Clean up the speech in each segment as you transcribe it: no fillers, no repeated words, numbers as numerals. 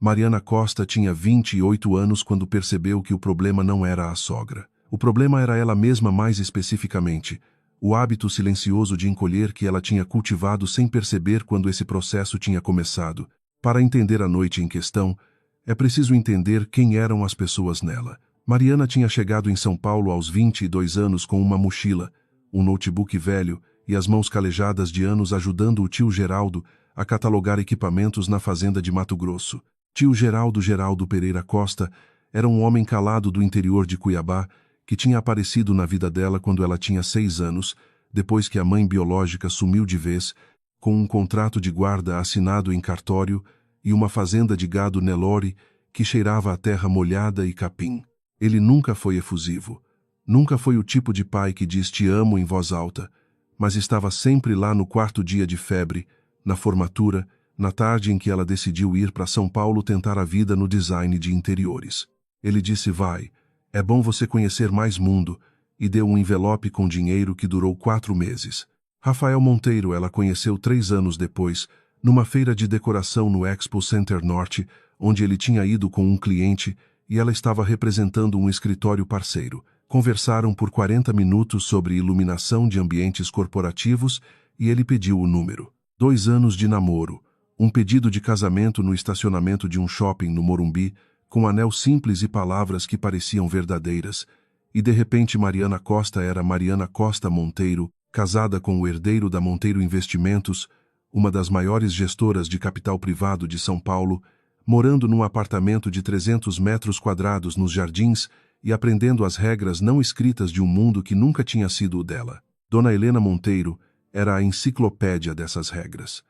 Mariana Costa tinha 28 anos quando percebeu que o problema não era a sogra. O problema era ela mesma, mais especificamente, o hábito silencioso de encolher que ela tinha cultivado sem perceber quando esse processo tinha começado. Para entender a noite em questão, é preciso entender quem eram as pessoas nela. Mariana tinha chegado em São Paulo aos 22 anos com uma mochila, um notebook velho e as mãos calejadas de anos ajudando o tio Geraldo a catalogar equipamentos na fazenda de Mato Grosso. Tio Geraldo Pereira Costa era um homem calado do interior de Cuiabá que tinha aparecido na vida dela quando ela tinha 6 anos, depois que a mãe biológica sumiu de vez, com um contrato de guarda assinado em cartório e uma fazenda de gado Nelore que cheirava a terra molhada e capim. Ele nunca foi efusivo. Nunca foi o tipo de pai que diz "te amo" em voz alta, mas estava sempre lá no quarto dia de febre, na formatura, na tarde em que ela decidiu ir para São Paulo tentar a vida no design de interiores. Ele disse: "Vai, é bom você conhecer mais mundo", e deu um envelope com dinheiro que durou 4 meses. Rafael Monteiro ela conheceu 3 anos depois, numa feira de decoração no Expo Center Norte, onde ele tinha ido com um cliente e ela estava representando um escritório parceiro. Conversaram por 40 minutos sobre iluminação de ambientes corporativos e ele pediu o número. 2 anos de namoro, um pedido de casamento no estacionamento de um shopping no Morumbi, com anel simples e palavras que pareciam verdadeiras, e de repente Mariana Costa era Mariana Costa Monteiro, casada com o herdeiro da Monteiro Investimentos, uma das maiores gestoras de capital privado de São Paulo, morando num apartamento de 300 metros quadrados nos Jardins e aprendendo as regras não escritas de um mundo que nunca tinha sido o dela. Dona Helena Monteiro era a enciclopédia dessas regras.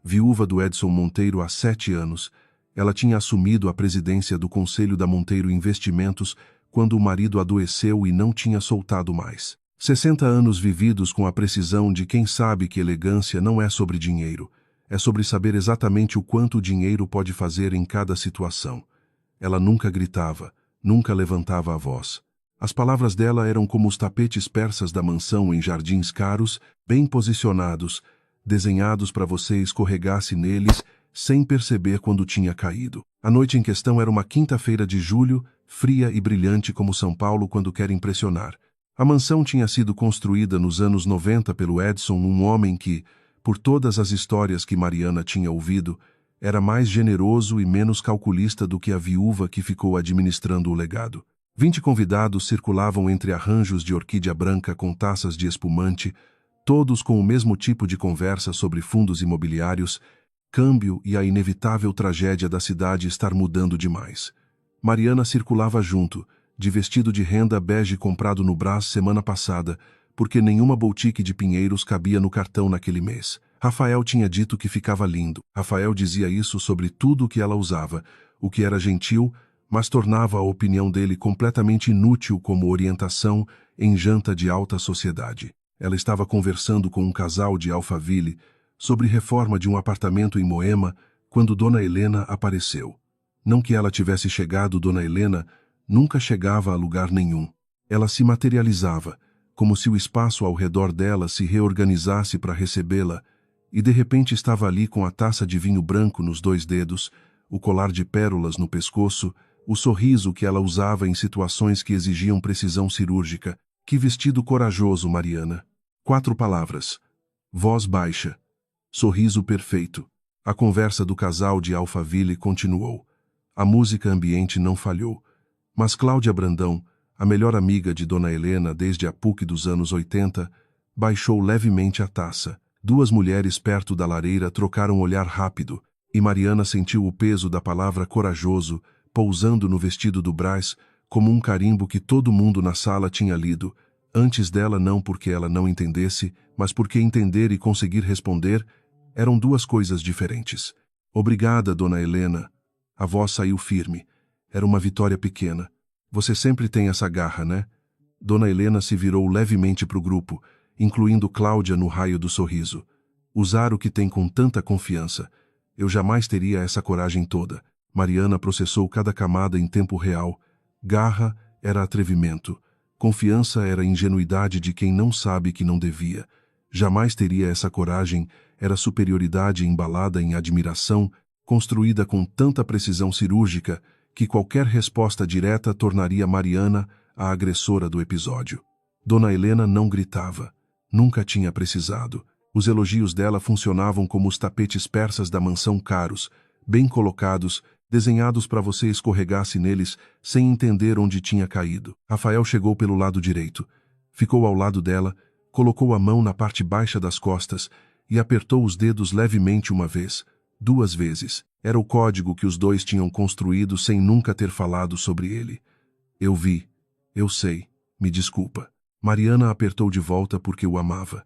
Viúva do Edson Monteiro há 7 anos, ela tinha assumido a presidência do Conselho da Monteiro Investimentos quando o marido adoeceu e não tinha soltado mais. 60 anos vividos com a precisão de quem sabe que elegância não é sobre dinheiro, é sobre saber exatamente o quanto o dinheiro pode fazer em cada situação. Ela nunca gritava, nunca levantava a voz. As palavras dela eram como os tapetes persas da mansão em jardins caros, bem posicionados, desenhados para você escorregasse neles sem perceber quando tinha caído. A noite em questão era uma quinta-feira de julho, fria e brilhante como São Paulo quando quer impressionar. A mansão tinha sido construída nos anos 90 pelo Edson, um homem que, por todas as histórias que Mariana tinha ouvido, era mais generoso e menos calculista do que a viúva que ficou administrando o legado. 20 convidados circulavam entre arranjos de orquídea branca com taças de espumante, todos com o mesmo tipo de conversa sobre fundos imobiliários, câmbio e a inevitável tragédia da cidade estar mudando demais. Mariana circulava junto, de vestido de renda bege comprado no Brás semana passada, porque nenhuma boutique de Pinheiros cabia no cartão naquele mês. Rafael tinha dito que ficava lindo. Rafael dizia isso sobre tudo o que ela usava, o que era gentil, mas tornava a opinião dele completamente inútil como orientação em janta de alta sociedade. Ela estava conversando com um casal de Alphaville sobre reforma de um apartamento em Moema quando Dona Helena apareceu. Não que ela tivesse chegado, Dona Helena nunca chegava a lugar nenhum. Ela se materializava, como se o espaço ao redor dela se reorganizasse para recebê-la, e de repente estava ali com a taça de vinho branco nos 2 dedos, o colar de pérolas no pescoço, o sorriso que ela usava em situações que exigiam precisão cirúrgica. Que vestido corajoso, Mariana! 4 palavras. Voz baixa. Sorriso perfeito. A conversa do casal de Alphaville continuou. A música ambiente não falhou. Mas Cláudia Brandão, a melhor amiga de Dona Helena desde a PUC dos anos 80, baixou levemente a taça. 2 mulheres perto da lareira trocaram um olhar rápido, e Mariana sentiu o peso da palavra corajoso pousando no vestido do Brás como um carimbo que todo mundo na sala tinha lido, antes dela, não porque ela não entendesse, mas porque entender e conseguir responder eram 2 coisas diferentes. Obrigada, Dona Helena. A voz saiu firme. Era uma vitória pequena. Você sempre tem essa garra, né? Dona Helena se virou levemente para o grupo, incluindo Cláudia no raio do sorriso. Usar o que tem com tanta confiança. Eu jamais teria essa coragem toda. Mariana processou cada camada em tempo real. Garra era atrevimento. Confiança era ingenuidade de quem não sabe que não devia. Jamais teria essa coragem, era superioridade embalada em admiração, construída com tanta precisão cirúrgica que qualquer resposta direta tornaria Mariana a agressora do episódio. Dona Helena não gritava. Nunca tinha precisado. Os elogios dela funcionavam como os tapetes persas da mansão caros, bem colocados, desenhados para você escorregasse neles sem entender onde tinha caído. Rafael chegou pelo lado direito. Ficou ao lado dela, colocou a mão na parte baixa das costas e apertou os dedos levemente uma vez, 2 vezes. Era o código que os dois tinham construído sem nunca ter falado sobre ele. Eu vi. Eu sei. Me desculpa. Mariana apertou de volta porque o amava.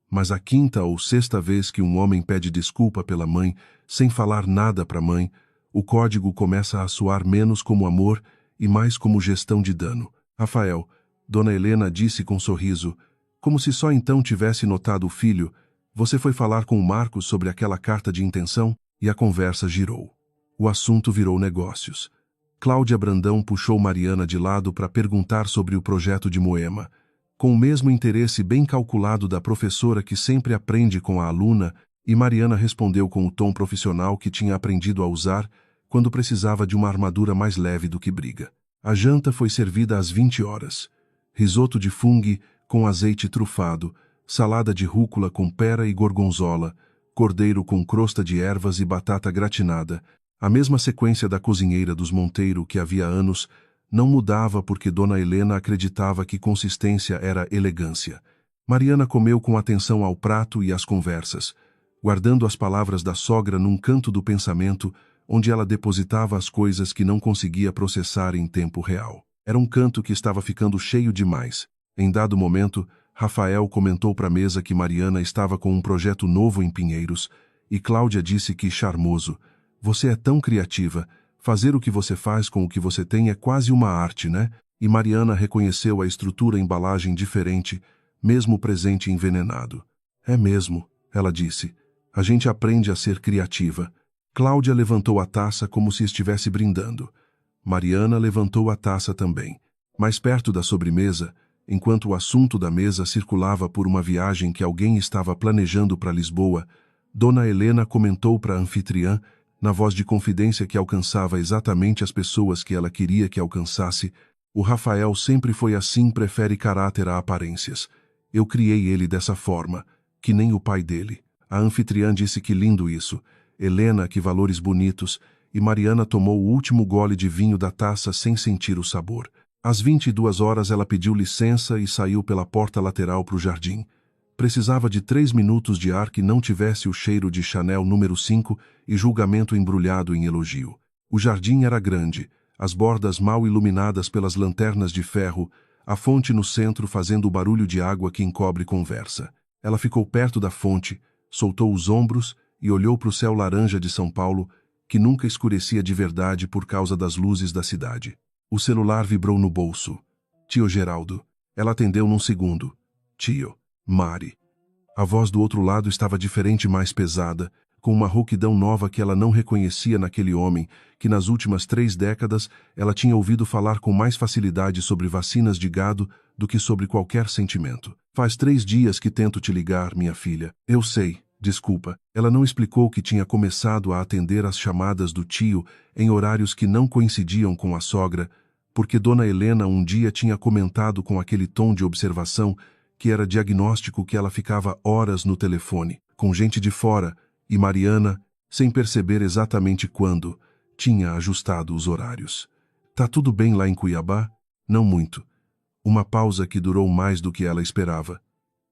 Mas a 5ª ou 6ª vez que um homem pede desculpa pela mãe, sem falar nada para a mãe, o código começa a soar menos como amor e mais como gestão de dano. Rafael, Dona Helena disse com sorriso, como se só então tivesse notado o filho, você foi falar com o Marcos sobre aquela carta de intenção? E a conversa girou. O assunto virou negócios. Cláudia Brandão puxou Mariana de lado para perguntar sobre o projeto de Moema. Com o mesmo interesse bem calculado da professora que sempre aprende com a aluna, e Mariana respondeu com o tom profissional que tinha aprendido a usar quando precisava de uma armadura mais leve do que briga. A janta foi servida às 20 horas. Risoto de fungo com azeite trufado, salada de rúcula com pera e gorgonzola, cordeiro com crosta de ervas e batata gratinada, a mesma sequência da cozinheira dos Monteiro que havia anos, não mudava porque Dona Helena acreditava que consistência era elegância. Mariana comeu com atenção ao prato e às conversas, guardando as palavras da sogra num canto do pensamento, onde ela depositava as coisas que não conseguia processar em tempo real. Era um canto que estava ficando cheio demais. Em dado momento, Rafael comentou para a mesa que Mariana estava com um projeto novo em Pinheiros, e Cláudia disse que, charmoso, você é tão criativa, fazer o que você faz com o que você tem é quase uma arte, né? E Mariana reconheceu a estrutura embalagem diferente, mesmo o presente envenenado. É mesmo, ela disse. A gente aprende a ser criativa. Cláudia levantou a taça como se estivesse brindando. Mariana levantou a taça também. Mais perto da sobremesa, enquanto o assunto da mesa circulava por uma viagem que alguém estava planejando para Lisboa, Dona Helena comentou para a anfitriã, na voz de confidência que alcançava exatamente as pessoas que ela queria que alcançasse, o Rafael sempre foi assim, prefere caráter a aparências. Eu criei ele dessa forma, que nem o pai dele. A anfitriã disse que lindo isso. Helena, que valores bonitos. E Mariana tomou o último gole de vinho da taça sem sentir o sabor. Às 22 horas ela pediu licença e saiu pela porta lateral para o jardim. Precisava de 3 minutos de ar que não tivesse o cheiro de Chanel número 5 e julgamento embrulhado em elogio. O jardim era grande, as bordas mal iluminadas pelas lanternas de ferro, a fonte no centro fazendo o barulho de água que encobre conversa. Ela ficou perto da fonte, soltou os ombros e olhou para o céu laranja de São Paulo, que nunca escurecia de verdade por causa das luzes da cidade. O celular vibrou no bolso. Tio Geraldo. Ela atendeu num segundo. Tio. Mari. A voz do outro lado estava diferente e mais pesada, com uma rouquidão nova que ela não reconhecia naquele homem, que nas últimas 3 décadas ela tinha ouvido falar com mais facilidade sobre vacinas de gado do que sobre qualquer sentimento. Faz 3 dias que tento te ligar, minha filha. Eu sei, desculpa. Ela não explicou que tinha começado a atender às chamadas do tio em horários que não coincidiam com a sogra, porque Dona Helena um dia tinha comentado com aquele tom de observação que era diagnóstico que ela ficava horas no telefone, com gente de fora, e Mariana, sem perceber exatamente quando, tinha ajustado os horários. Tá tudo bem lá em Cuiabá? Não muito. Uma pausa que durou mais do que ela esperava.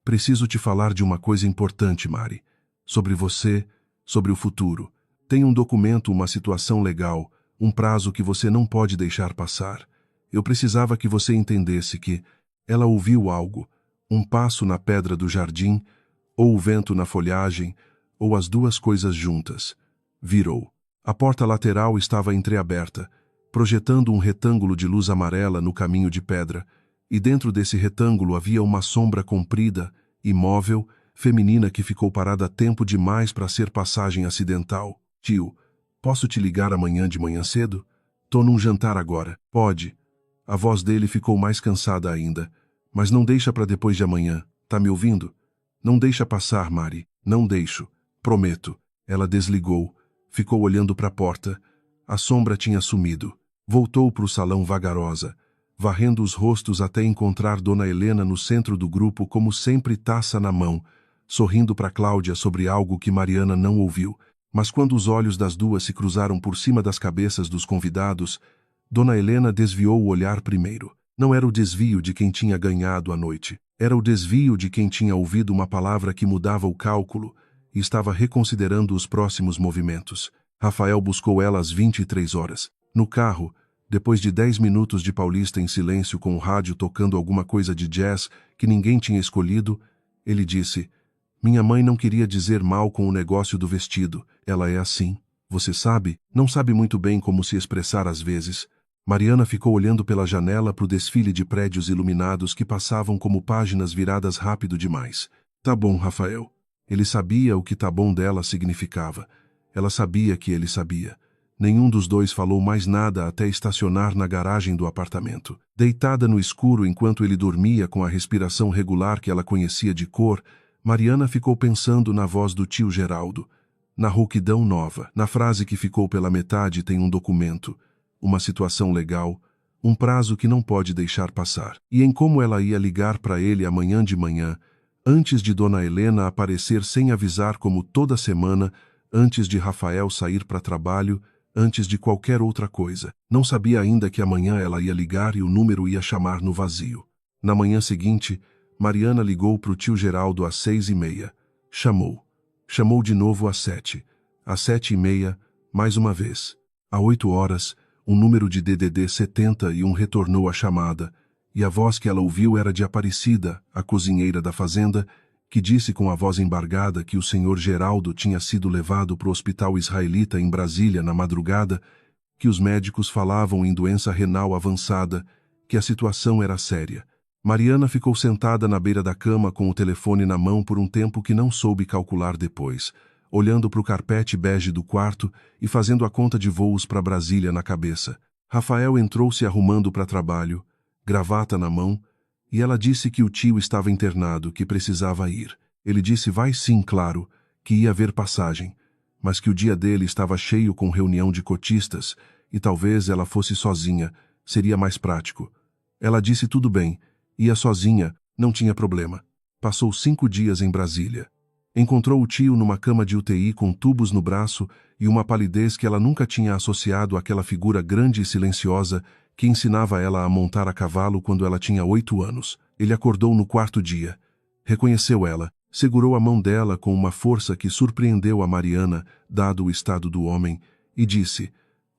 Preciso te falar de uma coisa importante, Mari. Sobre você, sobre o futuro. Tem um documento, uma situação legal, um prazo que você não pode deixar passar. Eu precisava que você entendesse que ela ouviu algo, um passo na pedra do jardim, ou o vento na folhagem, ou as duas coisas juntas. Virou. A porta lateral estava entreaberta, projetando um retângulo de luz amarela no caminho de pedra, e dentro desse retângulo havia uma sombra comprida, imóvel, feminina que ficou parada tempo demais para ser passagem acidental. Tio, posso te ligar amanhã de manhã cedo? Tô num jantar agora. Pode. A voz dele ficou mais cansada ainda. Mas não deixa para depois de amanhã. Tá me ouvindo? Não deixa passar, Mari. Não deixo. Prometo. Ela desligou, Ficou olhando para a porta. A sombra tinha sumido. Voltou para o salão vagarosa, varrendo os rostos até encontrar Dona Helena no centro do grupo, como sempre, taça na mão, sorrindo para Cláudia sobre algo que Mariana não ouviu. Mas quando os olhos das duas se cruzaram por cima das cabeças dos convidados, Dona Helena desviou o olhar primeiro. Não era o desvio de quem tinha ganhado a noite. Era o desvio de quem tinha ouvido uma palavra que mudava o cálculo e estava reconsiderando os próximos movimentos. Rafael buscou ela às 23 horas. No carro, depois de 10 minutos de Paulista em silêncio com o rádio tocando alguma coisa de jazz que ninguém tinha escolhido, ele disse: "Minha mãe não queria dizer mal com o negócio do vestido. Ela é assim. Você sabe, não sabe muito bem como se expressar às vezes." Mariana ficou olhando pela janela para o desfile de prédios iluminados que passavam como páginas viradas rápido demais. Tá bom, Rafael. Ele sabia o que tá bom dela significava. Ela sabia que ele sabia. Nenhum dos dois falou mais nada até estacionar na garagem do apartamento. Deitada no escuro enquanto ele dormia com a respiração regular que ela conhecia de cor, Mariana ficou pensando na voz do tio Geraldo, na rouquidão nova, na frase que ficou pela metade: tem um documento, uma situação legal, um prazo que não pode deixar passar. E em como ela ia ligar para ele amanhã de manhã, antes de Dona Helena aparecer sem avisar como toda semana, antes de Rafael sair para trabalho, antes de qualquer outra coisa. Não sabia ainda que amanhã ela ia ligar e o número ia chamar no vazio. Na manhã seguinte, Mariana ligou para o tio Geraldo às 6h30. Chamou. Chamou de novo às 7. Às 7h30, mais uma vez. Às 8 horas, um número de DDD 71 retornou a chamada, e a voz que ela ouviu era de Aparecida, a cozinheira da fazenda, que disse com a voz embargada que o senhor Geraldo tinha sido levado para o hospital israelita em Brasília na madrugada, que os médicos falavam em doença renal avançada, que a situação era séria. Mariana ficou sentada na beira da cama com o telefone na mão por um tempo que não soube calcular depois, olhando para o carpete bege do quarto e fazendo a conta de voos para Brasília na cabeça. Rafael entrou se arrumando para trabalho, gravata na mão, e ela disse que o tio estava internado, que precisava ir. Ele disse vai sim, claro, que ia haver passagem, mas que o dia dele estava cheio com reunião de cotistas e talvez ela fosse sozinha, seria mais prático. Ela disse tudo bem, ia sozinha, não tinha problema. Passou 5 dias em Brasília. Encontrou o tio numa cama de UTI com tubos no braço e uma palidez que ela nunca tinha associado àquela figura grande e silenciosa que ensinava ela a montar a cavalo quando ela tinha 8 anos. Ele acordou no 4º dia. Reconheceu ela, segurou a mão dela com uma força que surpreendeu a Mariana, dado o estado do homem, e disse,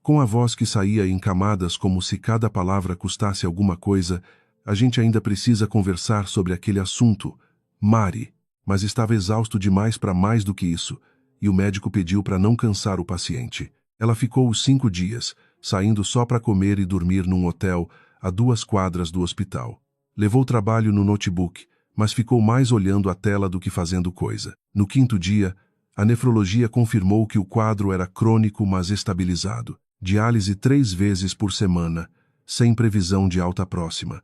com a voz que saía em camadas como se cada palavra custasse alguma coisa: a gente ainda precisa conversar sobre aquele assunto, Mari. Mas estava exausto demais para mais do que isso, e o médico pediu para não cansar o paciente. Ela ficou os 5 dias, saindo só para comer e dormir num hotel a 2 quadras do hospital. Levou trabalho no notebook, mas ficou mais olhando a tela do que fazendo coisa. No 5º dia, a nefrologia confirmou que o quadro era crônico, mas estabilizado. Diálise 3 vezes por semana, sem previsão de alta próxima.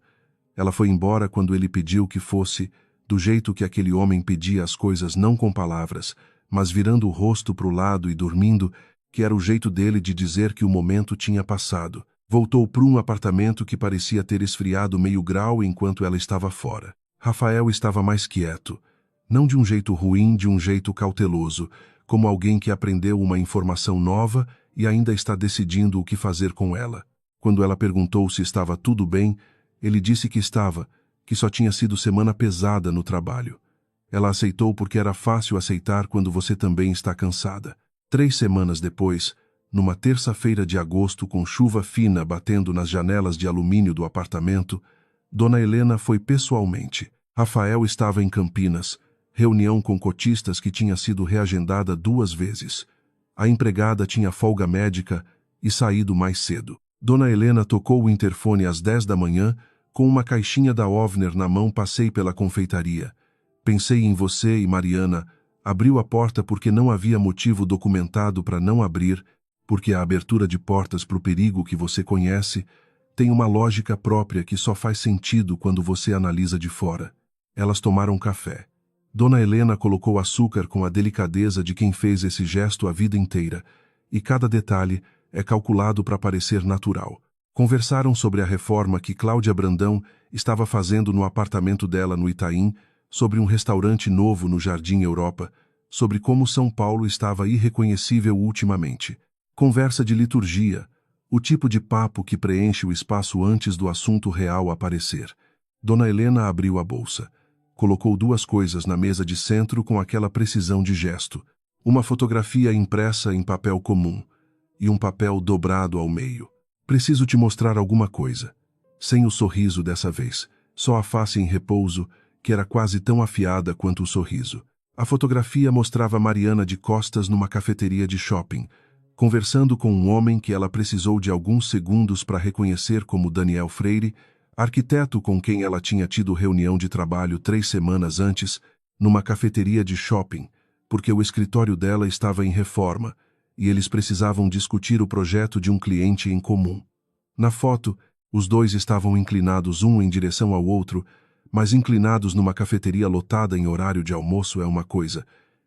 Ela foi embora quando ele pediu que fosse, do jeito que aquele homem pedia as coisas, não com palavras, mas virando o rosto para o lado e dormindo, que era o jeito dele de dizer que o momento tinha passado. Voltou para um apartamento que parecia ter esfriado meio grau enquanto ela estava fora. Rafael estava mais quieto, não de um jeito ruim, de um jeito cauteloso, como alguém que aprendeu uma informação nova e ainda está decidindo o que fazer com ela. Quando ela perguntou se estava tudo bem, ele disse que estava, que só tinha sido semana pesada no trabalho. Ela aceitou porque era fácil aceitar quando você também está cansada. 3 semanas depois, numa terça-feira de agosto com chuva fina batendo nas janelas de alumínio do apartamento, Dona Helena foi pessoalmente. Rafael estava em Campinas, reunião com cotistas que tinha sido reagendada 2 vezes. A empregada tinha folga médica e saído mais cedo. Dona Helena tocou o interfone às 10 da manhã, com uma caixinha da Ovner na mão. Passei pela confeitaria. Pensei em você e Mariana. Abriu a porta porque não havia motivo documentado para não abrir, porque a abertura de portas para o perigo que você conhece tem uma lógica própria que só faz sentido quando você analisa de fora. Elas tomaram café. Dona Helena colocou açúcar com a delicadeza de quem fez esse gesto a vida inteira, e cada detalhe é calculado para parecer natural. Conversaram sobre a reforma que Cláudia Brandão estava fazendo no apartamento dela no Itaim, sobre um restaurante novo no Jardim Europa, sobre como São Paulo estava irreconhecível ultimamente. Conversa de liturgia, o tipo de papo que preenche o espaço antes do assunto real aparecer. Dona Helena abriu a bolsa. Colocou duas coisas na mesa de centro com aquela precisão de gesto. Uma fotografia impressa em papel comum e um papel dobrado ao meio. Preciso te mostrar alguma coisa. Sem o sorriso dessa vez, só a face em repouso, que era quase tão afiada quanto o sorriso. A fotografia mostrava Mariana de costas numa cafeteria de shopping, conversando com um homem que ela precisou de alguns segundos para reconhecer como Daniel Freire, arquiteto com quem ela tinha tido reunião de trabalho 3 semanas antes, numa cafeteria de shopping, porque o escritório dela estava em reforma, e eles precisavam discutir o projeto de um cliente em comum. Na foto, os dois estavam inclinados um em direção ao outro, mas inclinados numa cafeteria lotada em horário de almoço é uma coisa,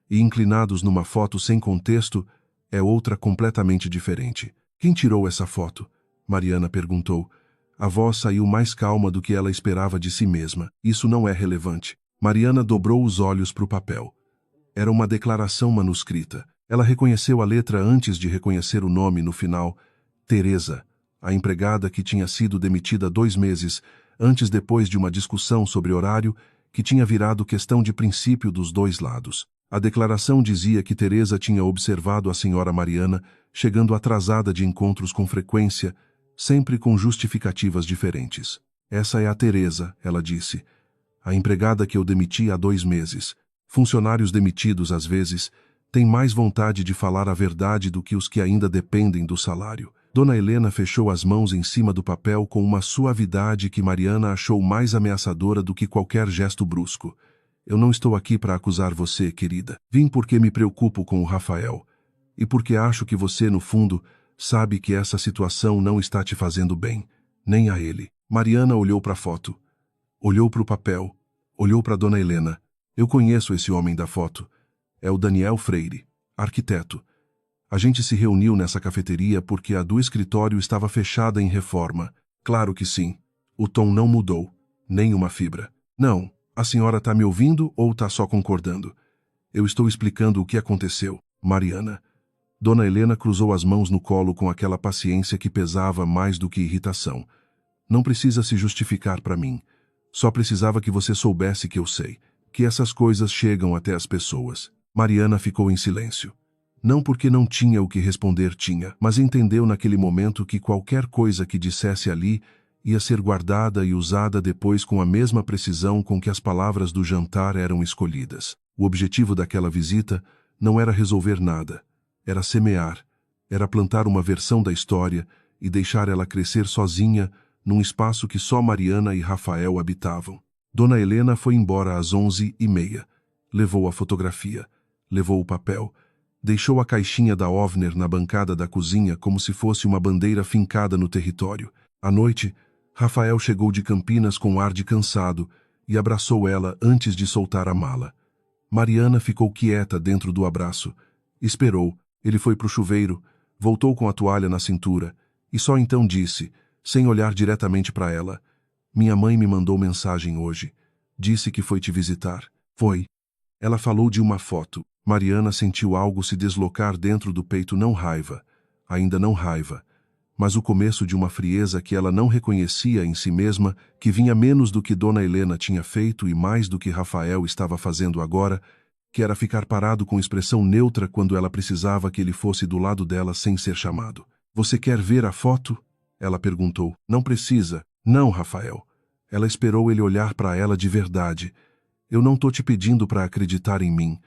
e inclinados numa foto sem contexto é outra completamente diferente. Quem tirou essa foto? Mariana perguntou. A voz saiu mais calma do que ela esperava de si mesma. Isso não é relevante. Mariana dobrou os olhos para o papel. Era uma declaração manuscrita. Ela reconheceu a letra antes de reconhecer o nome no final. Teresa, a empregada que tinha sido demitida 2 meses antes depois de uma discussão sobre horário que tinha virado questão de princípio dos dois lados. A declaração dizia que Teresa tinha observado a senhora Mariana chegando atrasada de encontros com frequência, sempre com justificativas diferentes. Essa é a Teresa, ela disse. A empregada que eu demiti há 2 meses. Funcionários demitidos, às vezes, têm mais vontade de falar a verdade do que os que ainda dependem do salário. Dona Helena fechou as mãos em cima do papel com uma suavidade que Mariana achou mais ameaçadora do que qualquer gesto brusco. Eu não estou aqui para acusar você, querida. Vim porque me preocupo com o Rafael. E porque acho que você, no fundo, sabe que essa situação não está te fazendo bem, nem a ele. Mariana olhou para a foto. Olhou para o papel. Olhou para Dona Helena. Eu conheço esse homem da foto. É o Daniel Freire, arquiteto. A gente se reuniu nessa cafeteria porque a do escritório estava fechada em reforma. Claro que sim. O tom não mudou. Nem uma fibra. Não, a senhora está me ouvindo ou está só concordando? Eu estou explicando o que aconteceu, Mariana. Dona Helena cruzou as mãos no colo com aquela paciência que pesava mais do que irritação. Não precisa se justificar para mim. Só precisava que você soubesse que eu sei, que essas coisas chegam até as pessoas. Mariana ficou em silêncio. Não porque não tinha o que responder tinha, mas entendeu naquele momento que qualquer coisa que dissesse ali ia ser guardada e usada depois com a mesma precisão com que as palavras do jantar eram escolhidas. O objetivo daquela visita não era resolver nada, era semear, era plantar uma versão da história e deixar ela crescer sozinha num espaço que só Mariana e Rafael habitavam. Dona Helena foi embora às 11h30. Levou a fotografia, levou o papel, deixou a caixinha da Ovner na bancada da cozinha como se fosse uma bandeira fincada no território. À noite, Rafael chegou de Campinas com ar de cansado e abraçou ela antes de soltar a mala. Mariana ficou quieta dentro do abraço. Esperou, ele foi para o chuveiro, voltou com a toalha na cintura e só então disse, sem olhar diretamente para ela, minha mãe me mandou mensagem hoje. Disse que foi te visitar. Foi. Ela falou de uma foto. Mariana sentiu algo se deslocar dentro do peito, não raiva, ainda não raiva, mas o começo de uma frieza que ela não reconhecia em si mesma, que vinha menos do que Dona Helena tinha feito e mais do que Rafael estava fazendo agora, que era ficar parado com expressão neutra quando ela precisava que ele fosse do lado dela sem ser chamado. Você quer ver a foto? Ela perguntou. Não precisa. Não, Rafael. Ela esperou ele olhar para ela de verdade. Eu não tô te pedindo para acreditar em mim.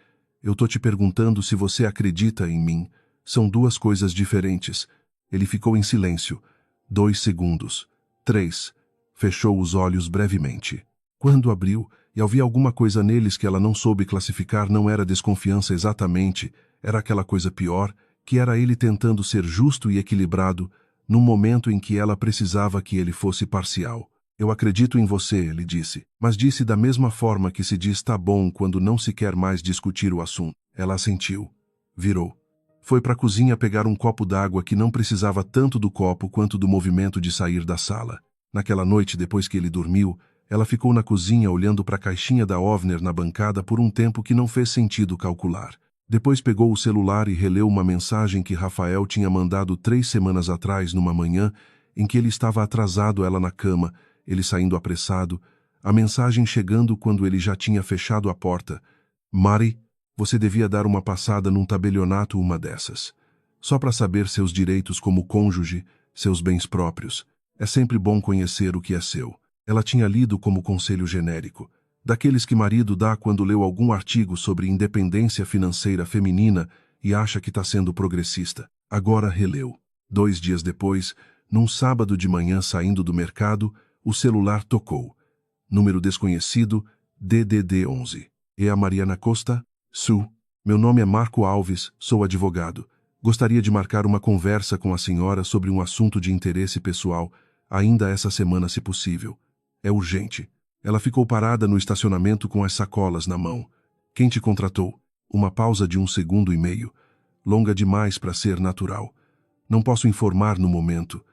Eu tô te perguntando se você acredita em mim. São 2 coisas diferentes. Ele ficou em silêncio. 2 segundos. 3. Fechou os olhos brevemente. Quando abriu, e ao ver alguma coisa neles que ela não soube classificar, não era desconfiança exatamente, era aquela coisa pior, que era ele tentando ser justo e equilibrado, num momento em que ela precisava que ele fosse parcial. Eu acredito em você, ele disse, mas disse da mesma forma que se diz tá bom quando não se quer mais discutir o assunto. Ela assentiu. Virou. Foi para a cozinha pegar um copo d'água que não precisava tanto do copo quanto do movimento de sair da sala. Naquela noite, depois que ele dormiu, ela ficou na cozinha olhando para a caixinha da Ovner na bancada por um tempo que não fez sentido calcular. Depois pegou o celular e releu uma mensagem que Rafael tinha mandado 3 semanas atrás, numa manhã, em que ele estava atrasado, ela na cama, ele saindo apressado, a mensagem chegando quando ele já tinha fechado a porta. Mari, você devia dar uma passada num tabelionato uma dessas. Só para saber seus direitos como cônjuge, seus bens próprios. É sempre bom conhecer o que é seu. Ela tinha lido como conselho genérico, daqueles que marido dá quando leu algum artigo sobre independência financeira feminina e acha que está sendo progressista. Agora releu. 2 dias depois, num sábado de manhã saindo do mercado, o celular tocou. Número desconhecido, DDD 11. É a Mariana Costa? Su. Meu nome é Marco Alves, sou advogado. Gostaria de marcar uma conversa com a senhora sobre um assunto de interesse pessoal, ainda essa semana, se possível. É urgente. Ela ficou parada no estacionamento com as sacolas na mão. Quem te contratou? Uma pausa de 1 segundo e meio. Longa demais para ser natural. Não posso informar no momento,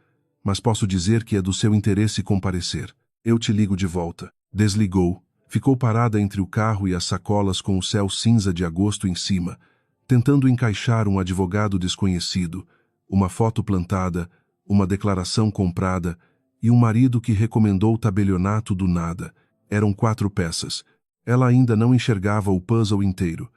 mas posso dizer que é do seu interesse comparecer. Eu te ligo de volta. Desligou. Ficou parada entre o carro e as sacolas com o céu cinza de agosto em cima, tentando encaixar um advogado desconhecido, uma foto plantada, uma declaração comprada e um marido que recomendou o tabelionato do nada. Eram 4 peças. Ela ainda não enxergava o puzzle inteiro,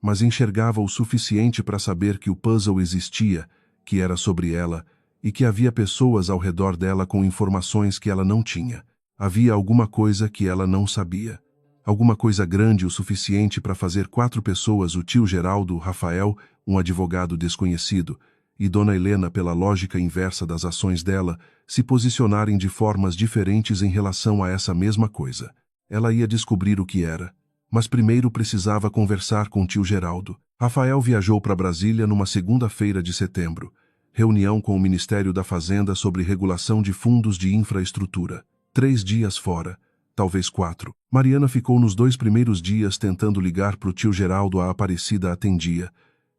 mas enxergava o suficiente para saber que o puzzle existia, que era sobre ela, e que havia pessoas ao redor dela com informações que ela não tinha. Havia alguma coisa que ela não sabia. Alguma coisa grande o suficiente para fazer 4 pessoas, o tio Geraldo, Rafael, um advogado desconhecido, e Dona Helena, pela lógica inversa das ações dela, se posicionarem de formas diferentes em relação a essa mesma coisa. Ela ia descobrir o que era, mas primeiro precisava conversar com o tio Geraldo. Rafael viajou para Brasília numa segunda-feira de setembro. Reunião com o Ministério da Fazenda sobre regulação de fundos de infraestrutura. 3 dias fora, talvez 4. Mariana ficou nos 2 primeiros dias tentando ligar para o tio Geraldo. A Aparecida atendia.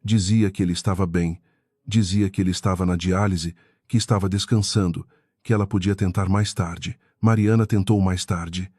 Dizia que ele estava bem. Dizia que ele estava na diálise, que estava descansando, que ela podia tentar mais tarde. Mariana tentou mais tarde.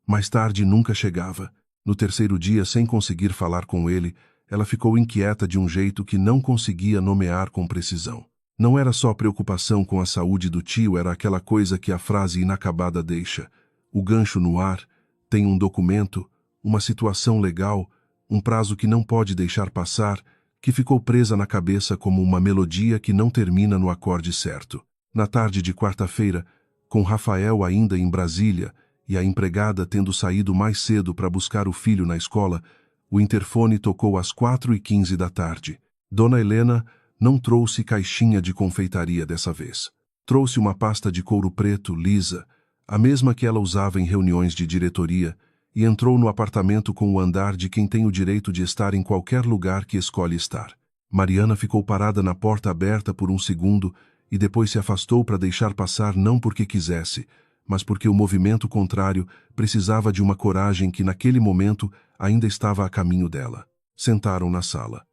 Mais tarde nunca chegava. No 3º dia, sem conseguir falar com ele, ela ficou inquieta de um jeito que não conseguia nomear com precisão. Não era só preocupação com a saúde do tio, era aquela coisa que a frase inacabada deixa. O gancho no ar, tem um documento, uma situação legal, um prazo que não pode deixar passar, que ficou presa na cabeça como uma melodia que não termina no acorde certo. Na tarde de quarta-feira, com Rafael ainda em Brasília e a empregada tendo saído mais cedo para buscar o filho na escola, o interfone tocou às 4h15 da tarde. Dona Helena não trouxe caixinha de confeitaria dessa vez. Trouxe uma pasta de couro preto, lisa, a mesma que ela usava em reuniões de diretoria, e entrou no apartamento com o andar de quem tem o direito de estar em qualquer lugar que escolhe estar. Mariana ficou parada na porta aberta por 1 segundo e depois se afastou para deixar passar, não porque quisesse, mas porque o movimento contrário precisava de uma coragem que naquele momento ainda estava a caminho dela. Sentaram na sala.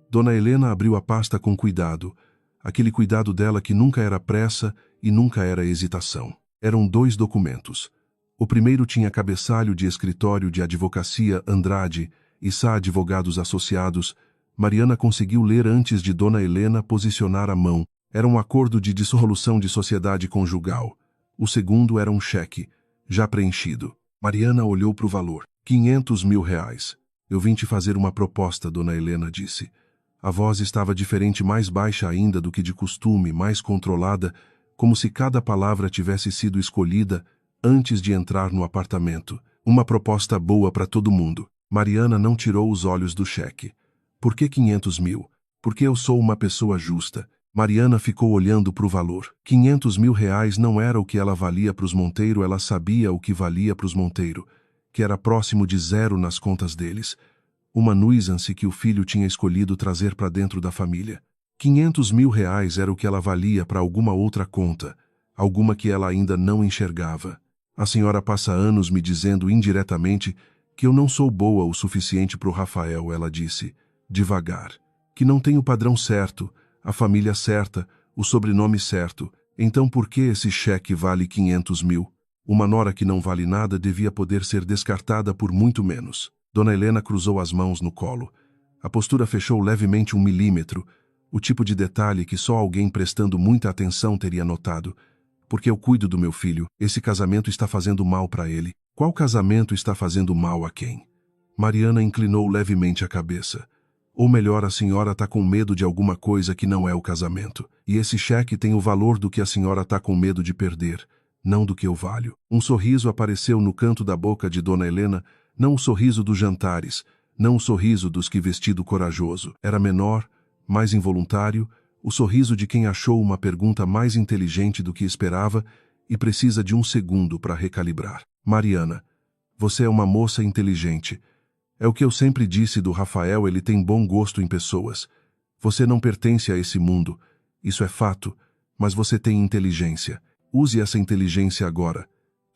Dona Helena abriu a pasta com cuidado, aquele cuidado dela que nunca era pressa e nunca era hesitação. Eram 2 documentos. O primeiro tinha cabeçalho de escritório de advocacia Andrade e Sá Advogados Associados. Mariana conseguiu ler antes de Dona Helena posicionar a mão. Era um acordo de dissolução de sociedade conjugal. O segundo era um cheque, já preenchido. Mariana olhou para o valor. 500 mil reais. Eu vim te fazer uma proposta, Dona Helena disse. A voz estava diferente, mais baixa ainda do que de costume, mais controlada, como se cada palavra tivesse sido escolhida antes de entrar no apartamento. Uma proposta boa para todo mundo. Mariana não tirou os olhos do cheque. Por que 500 mil? Porque eu sou uma pessoa justa. Mariana ficou olhando para o valor. 500 mil reais não era o que ela valia para os Monteiro, ela sabia o que valia para os Monteiro, que era próximo de 0 nas contas deles. Uma nuisance que o filho tinha escolhido trazer para dentro da família. 500 mil reais era o que ela valia para alguma outra conta, alguma que ela ainda não enxergava. A senhora passa anos me dizendo indiretamente que eu não sou boa o suficiente para o Rafael, ela disse, devagar. Que não tem o padrão certo, a família certa, o sobrenome certo. Então por que esse cheque vale 500 mil? Uma nora que não vale nada devia poder ser descartada por muito menos. Dona Helena cruzou as mãos no colo. A postura fechou levemente 1 milímetro, o tipo de detalhe que só alguém prestando muita atenção teria notado. Porque eu cuido do meu filho, esse casamento está fazendo mal para ele. Qual casamento está fazendo mal a quem? Mariana inclinou levemente a cabeça. Ou melhor, a senhora está com medo de alguma coisa que não é o casamento. E esse cheque tem o valor do que a senhora está com medo de perder, não do que eu valho. Um sorriso apareceu no canto da boca de Dona Helena, não o sorriso dos jantares, não o sorriso dos que vestido corajoso. Era menor, mais involuntário, o sorriso de quem achou uma pergunta mais inteligente do que esperava e precisa de um segundo para recalibrar. Mariana, você é uma moça inteligente. É o que eu sempre disse do Rafael, ele tem bom gosto em pessoas. Você não pertence a esse mundo, isso é fato, mas você tem inteligência. Use essa inteligência agora.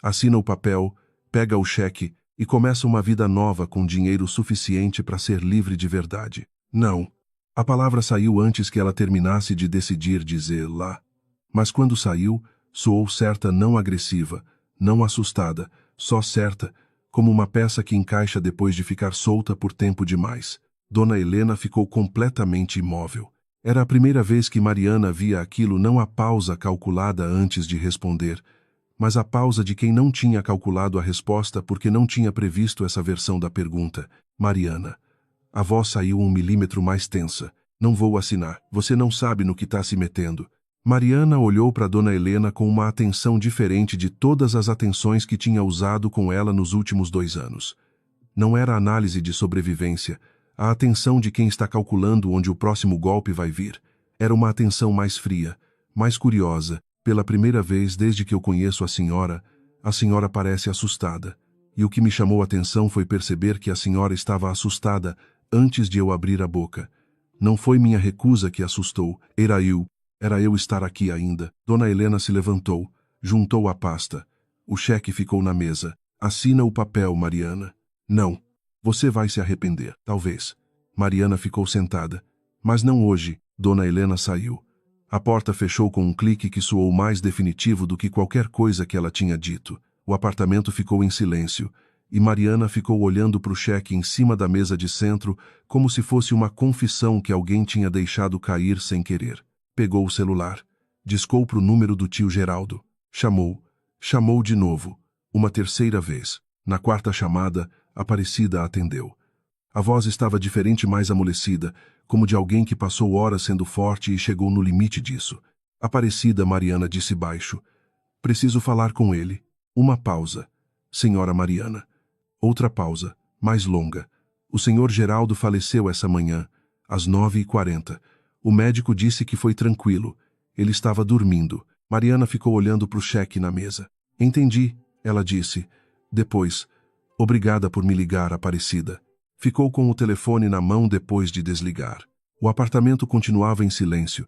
Assina o papel, pega o cheque e começa uma vida nova com dinheiro suficiente para ser livre de verdade. Não. A palavra saiu antes que ela terminasse de decidir dizer lá. Mas quando saiu, soou certa, não agressiva, não assustada, só certa, como uma peça que encaixa depois de ficar solta por tempo demais. Dona Helena ficou completamente imóvel. Era a primeira vez que Mariana via aquilo, não a pausa calculada antes de responder, mas a pausa de quem não tinha calculado a resposta porque não tinha previsto essa versão da pergunta. Mariana. A voz saiu 1 milímetro mais tensa. Não vou assinar. Você não sabe no que está se metendo. Mariana olhou para Dona Helena com uma atenção diferente de todas as atenções que tinha usado com ela nos últimos 2 anos. Não era análise de sobrevivência, a atenção de quem está calculando onde o próximo golpe vai vir. Era uma atenção mais fria, mais curiosa. Pela primeira vez desde que eu conheço a senhora parece assustada. E o que me chamou a atenção foi perceber que a senhora estava assustada antes de eu abrir a boca. Não foi minha recusa que assustou, era eu estar aqui ainda. Dona Helena se levantou, juntou a pasta. O cheque ficou na mesa. Assina o papel, Mariana. Não. Você vai se arrepender, talvez. Mariana ficou sentada. Mas não hoje. Dona Helena saiu. A porta fechou com um clique que soou mais definitivo do que qualquer coisa que ela tinha dito. O apartamento ficou em silêncio, e Mariana ficou olhando para o cheque em cima da mesa de centro como se fosse uma confissão que alguém tinha deixado cair sem querer. Pegou o celular. Discou para o número do tio Geraldo. Chamou. Chamou de novo. Uma terceira vez. Na quarta chamada, Aparecida atendeu. A voz estava diferente, mais amolecida, como de alguém que passou horas sendo forte e chegou no limite disso. Aparecida, Mariana disse baixo. Preciso falar com ele. Uma pausa. Senhora Mariana. Outra pausa, mais longa. O senhor Geraldo faleceu essa manhã, às 9h40. O médico disse que foi tranquilo. Ele estava dormindo. Mariana ficou olhando para o cheque na mesa. Entendi, ela disse. Depois, obrigada por me ligar, Aparecida. Ficou com o telefone na mão depois de desligar. O apartamento continuava em silêncio,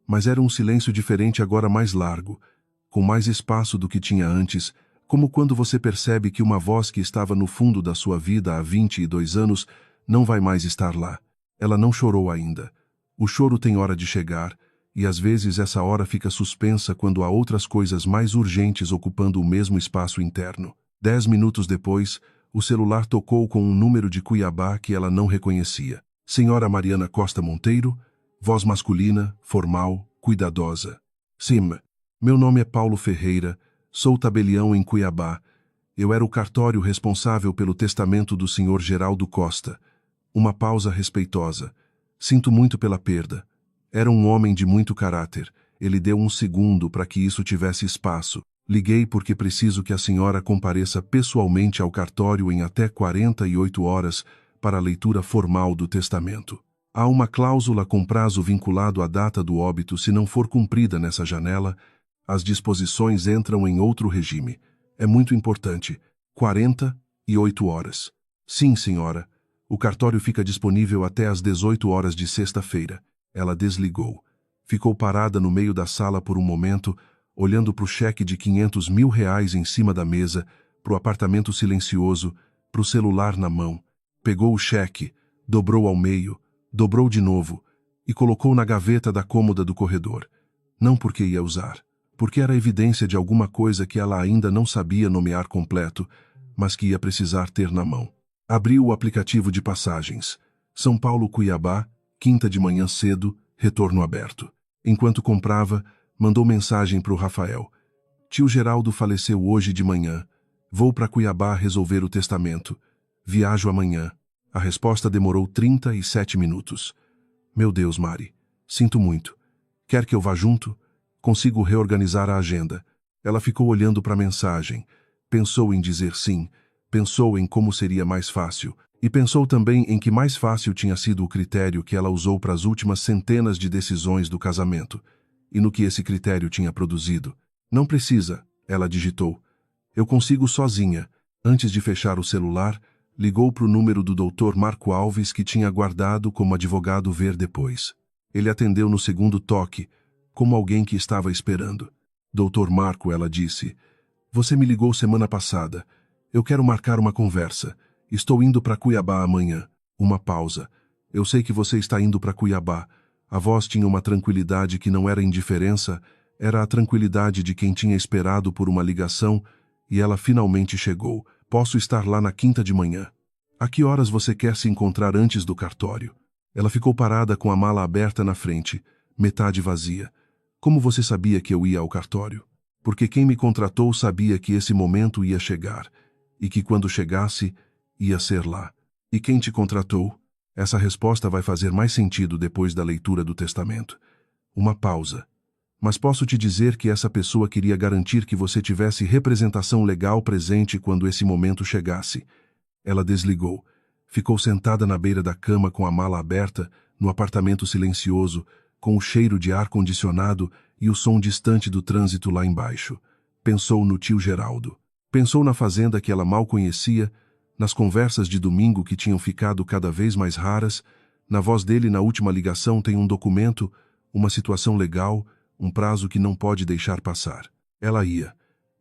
mas era um silêncio diferente, agora mais largo, com mais espaço do que tinha antes, como quando você percebe que uma voz que estava no fundo da sua vida há 22 anos não vai mais estar lá. Ela não chorou ainda. O choro tem hora de chegar, e às vezes essa hora fica suspensa quando há outras coisas mais urgentes ocupando o mesmo espaço interno. 10 minutos depois, o celular tocou com um número de Cuiabá que ela não reconhecia. Senhora Mariana Costa Monteiro, voz masculina, formal, cuidadosa. Sim, meu nome é Paulo Ferreira, sou tabelião em Cuiabá. Eu era o cartório responsável pelo testamento do senhor Geraldo Costa. Uma pausa respeitosa. Sinto muito pela perda. Era um homem de muito caráter. Ele deu um segundo para que isso tivesse espaço. Liguei porque preciso que a senhora compareça pessoalmente ao cartório em até 48 horas para a leitura formal do testamento. Há uma cláusula com prazo vinculado à data do óbito. Se não for cumprida nessa janela, as disposições entram em outro regime. É muito importante. 48 horas. Sim, senhora. O cartório fica disponível até às 18 horas de sexta-feira. Ela desligou. Ficou parada no meio da sala por um momento, olhando para o cheque de 500 mil reais em cima da mesa, para o apartamento silencioso, para o celular na mão. Pegou o cheque, dobrou ao meio, dobrou de novo, e colocou na gaveta da cômoda do corredor. Não porque ia usar, porque era evidência de alguma coisa que ela ainda não sabia nomear completo, mas que ia precisar ter na mão. Abriu o aplicativo de passagens. São Paulo-Cuiabá, quinta de manhã cedo, retorno aberto. Enquanto comprava, mandou mensagem para o Rafael. Tio Geraldo faleceu hoje de manhã. Vou para Cuiabá resolver o testamento. Viajo amanhã. A resposta demorou 37 minutos. Meu Deus, Mari. Sinto muito. Quer que eu vá junto? Consigo reorganizar a agenda. Ela ficou olhando para a mensagem. Pensou em dizer sim. Pensou em como seria mais fácil. E pensou também em que mais fácil tinha sido o critério que ela usou para as últimas centenas de decisões do casamento. E no que esse critério tinha produzido. Não precisa, ela digitou. Eu consigo sozinha. Antes de fechar o celular, ligou para o número do Dr. Marco Alves que tinha guardado como advogado ver depois. Ele atendeu no segundo toque, como alguém que estava esperando. Dr. Marco, ela disse, você me ligou semana passada. Eu quero marcar uma conversa. Estou indo para Cuiabá amanhã. Uma pausa. Eu sei que você está indo para Cuiabá. A voz tinha uma tranquilidade que não era indiferença, era a tranquilidade de quem tinha esperado por uma ligação, e ela finalmente chegou. Posso estar lá na quinta de manhã. A que horas você quer se encontrar antes do cartório? Ela ficou parada com a mala aberta na frente, metade vazia. Como você sabia que eu ia ao cartório? Porque quem me contratou sabia que esse momento ia chegar, e que quando chegasse, ia ser lá. E quem te contratou? Essa resposta vai fazer mais sentido depois da leitura do testamento. Uma pausa. Mas posso te dizer que essa pessoa queria garantir que você tivesse representação legal presente quando esse momento chegasse. Ela desligou. Ficou sentada na beira da cama com a mala aberta, no apartamento silencioso, com o cheiro de ar-condicionado e o som distante do trânsito lá embaixo. Pensou no tio Geraldo. Pensou na fazenda que ela mal conhecia, nas conversas de domingo que tinham ficado cada vez mais raras, na voz dele na última ligação tem um documento, uma situação legal, um prazo que não pode deixar passar. Ela ia,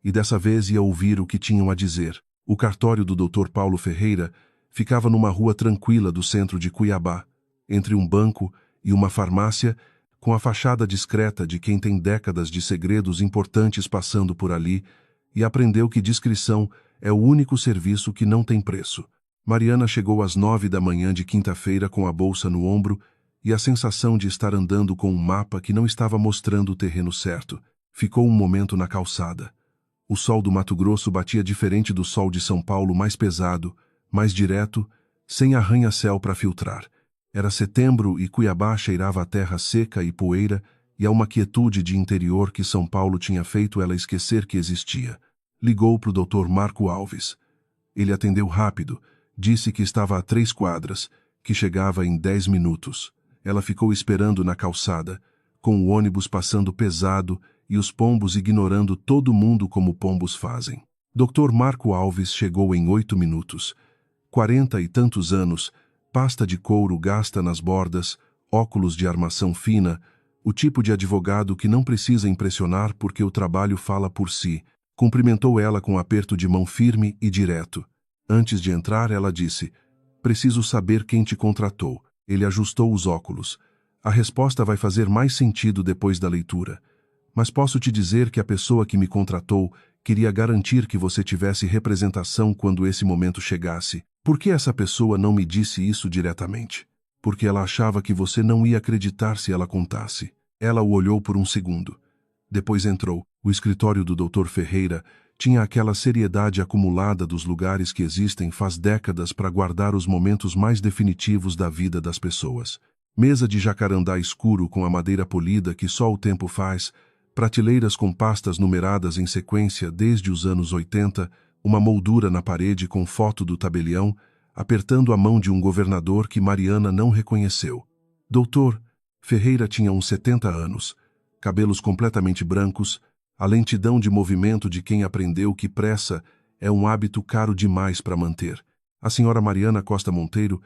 e dessa vez ia ouvir o que tinham a dizer. O cartório do Dr. Paulo Ferreira ficava numa rua tranquila do centro de Cuiabá, entre um banco e uma farmácia, com a fachada discreta de quem tem décadas de segredos importantes passando por ali, e aprendeu que discrição é o único serviço que não tem preço. Mariana chegou às 9 da manhã de quinta-feira com a bolsa no ombro e a sensação de estar andando com um mapa que não estava mostrando o terreno certo. Ficou um momento na calçada. O sol do Mato Grosso batia diferente do sol de São Paulo, mais pesado, mais direto, sem arranha-céu para filtrar. Era setembro e Cuiabá cheirava a terra seca e poeira e a uma quietude de interior que São Paulo tinha feito ela esquecer que existia. Ligou para o Dr. Marco Alves. Ele atendeu rápido, disse que estava a 3 quadras, que chegava em 10 minutos. Ela ficou esperando na calçada, com o ônibus passando pesado e os pombos ignorando todo mundo como pombos fazem. Dr. Marco Alves chegou em 8 minutos. 40 e tantos anos, pasta de couro gasta nas bordas, óculos de armação fina, o tipo de advogado que não precisa impressionar porque o trabalho fala por si. Cumprimentou ela com um aperto de mão firme e direto. Antes de entrar, ela disse, preciso saber quem te contratou. Ele ajustou os óculos. A resposta vai fazer mais sentido depois da leitura. Mas posso te dizer que a pessoa que me contratou queria garantir que você tivesse representação quando esse momento chegasse. Por que essa pessoa não me disse isso diretamente? Porque ela achava que você não ia acreditar se ela contasse. Ela o olhou por um segundo. Depois entrou. O escritório do Dr. Ferreira tinha aquela seriedade acumulada dos lugares que existem faz décadas para guardar os momentos mais definitivos da vida das pessoas. Mesa de jacarandá escuro com a madeira polida que só o tempo faz, prateleiras com pastas numeradas em sequência desde os anos 80, uma moldura na parede com foto do tabelião, apertando a mão de um governador que Mariana não reconheceu. Doutor Ferreira tinha uns 70 anos, cabelos completamente brancos, a lentidão de movimento de quem aprendeu que pressa é um hábito caro demais para manter. A senhora Mariana Costa Monteiro,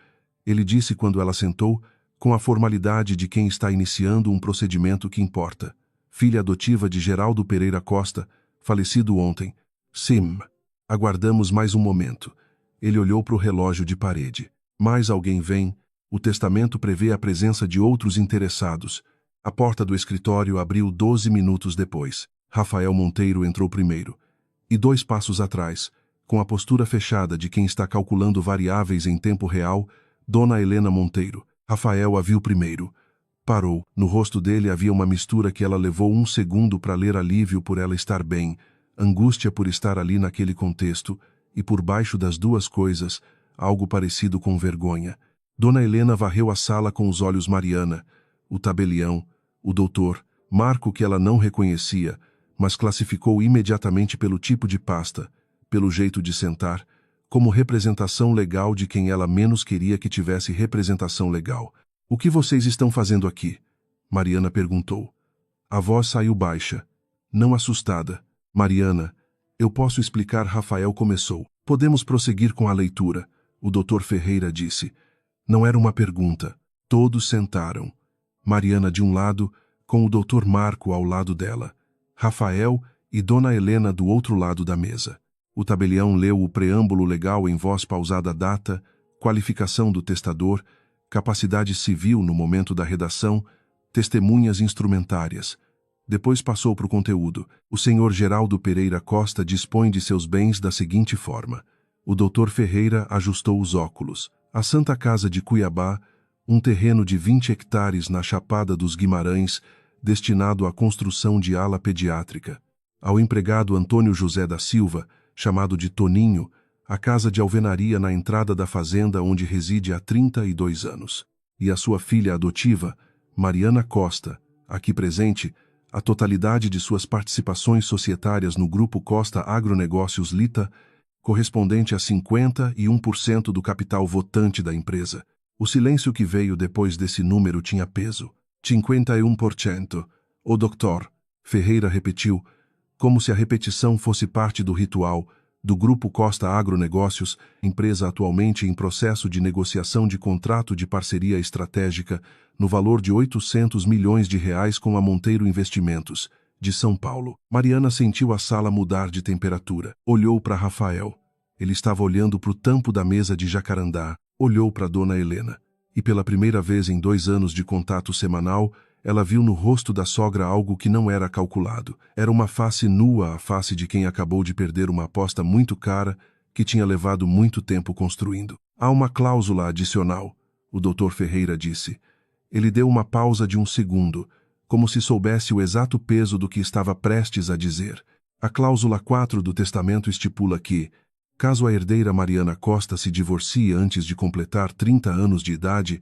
ele disse quando ela sentou, com a formalidade de quem está iniciando um procedimento que importa. Filha adotiva de Geraldo Pereira Costa, falecido ontem. Sim. Aguardamos mais um momento. Ele olhou para o relógio de parede. Mais alguém vem? O testamento prevê a presença de outros interessados. A porta do escritório abriu 12 minutos depois. Rafael Monteiro entrou primeiro. E 2 passos atrás, com a postura fechada de quem está calculando variáveis em tempo real, Dona Helena Monteiro. Rafael a viu primeiro. Parou. No rosto dele havia uma mistura que ela levou 1 segundo para ler: alívio por ela estar bem, angústia por estar ali naquele contexto, e por baixo das duas coisas, algo parecido com vergonha. Dona Helena varreu a sala com os olhos Mariana, o tabelião, o doutor, Marco, que ela não reconhecia, mas classificou imediatamente pelo tipo de pasta, pelo jeito de sentar, como representação legal de quem ela menos queria que tivesse representação legal. "O que vocês estão fazendo aqui?" Mariana perguntou. A voz saiu baixa, não assustada. "Mariana, eu posso explicar", Rafael começou. "Podemos prosseguir com a leitura", o Dr. Ferreira disse. Não era uma pergunta. Todos sentaram. Mariana de um lado, com o Dr. Marco ao lado dela. Rafael e Dona Helena do outro lado da mesa. O tabelião leu o preâmbulo legal em voz pausada: data, qualificação do testador, capacidade civil no momento da redação, testemunhas instrumentárias. Depois passou para o conteúdo. O senhor Geraldo Pereira Costa dispõe de seus bens da seguinte forma. O Dr. Ferreira ajustou os óculos. A Santa Casa de Cuiabá, um terreno de 20 hectares na Chapada dos Guimarães, destinado à construção de ala pediátrica. Ao empregado Antônio José da Silva, chamado de Toninho, a casa de alvenaria na entrada da fazenda onde reside há 32 anos. E a sua filha adotiva, Mariana Costa, aqui presente, a totalidade de suas participações societárias no Grupo Costa Agronegócios Lita, correspondente a 51% do capital votante da empresa. O silêncio que veio depois desse número tinha peso. 51%. O Dr. Ferreira repetiu, como se a repetição fosse parte do ritual, do Grupo Costa Agronegócios, empresa atualmente em processo de negociação de contrato de parceria estratégica, no valor de R$ 800 milhões com a Monteiro Investimentos, de São Paulo. Mariana sentiu a sala mudar de temperatura. Olhou para Rafael. Ele estava olhando para o tampo da mesa de jacarandá. Olhou para Dona Helena. E pela primeira vez em 2 anos de contato semanal, ela viu no rosto da sogra algo que não era calculado. Era uma face nua, a face de quem acabou de perder uma aposta muito cara que tinha levado muito tempo construindo. Há uma cláusula adicional, o Dr. Ferreira disse. Ele deu uma pausa de 1 segundo, como se soubesse o exato peso do que estava prestes a dizer. A cláusula 4 do testamento estipula que, caso a herdeira Mariana Costa se divorcie antes de completar 30 anos de idade,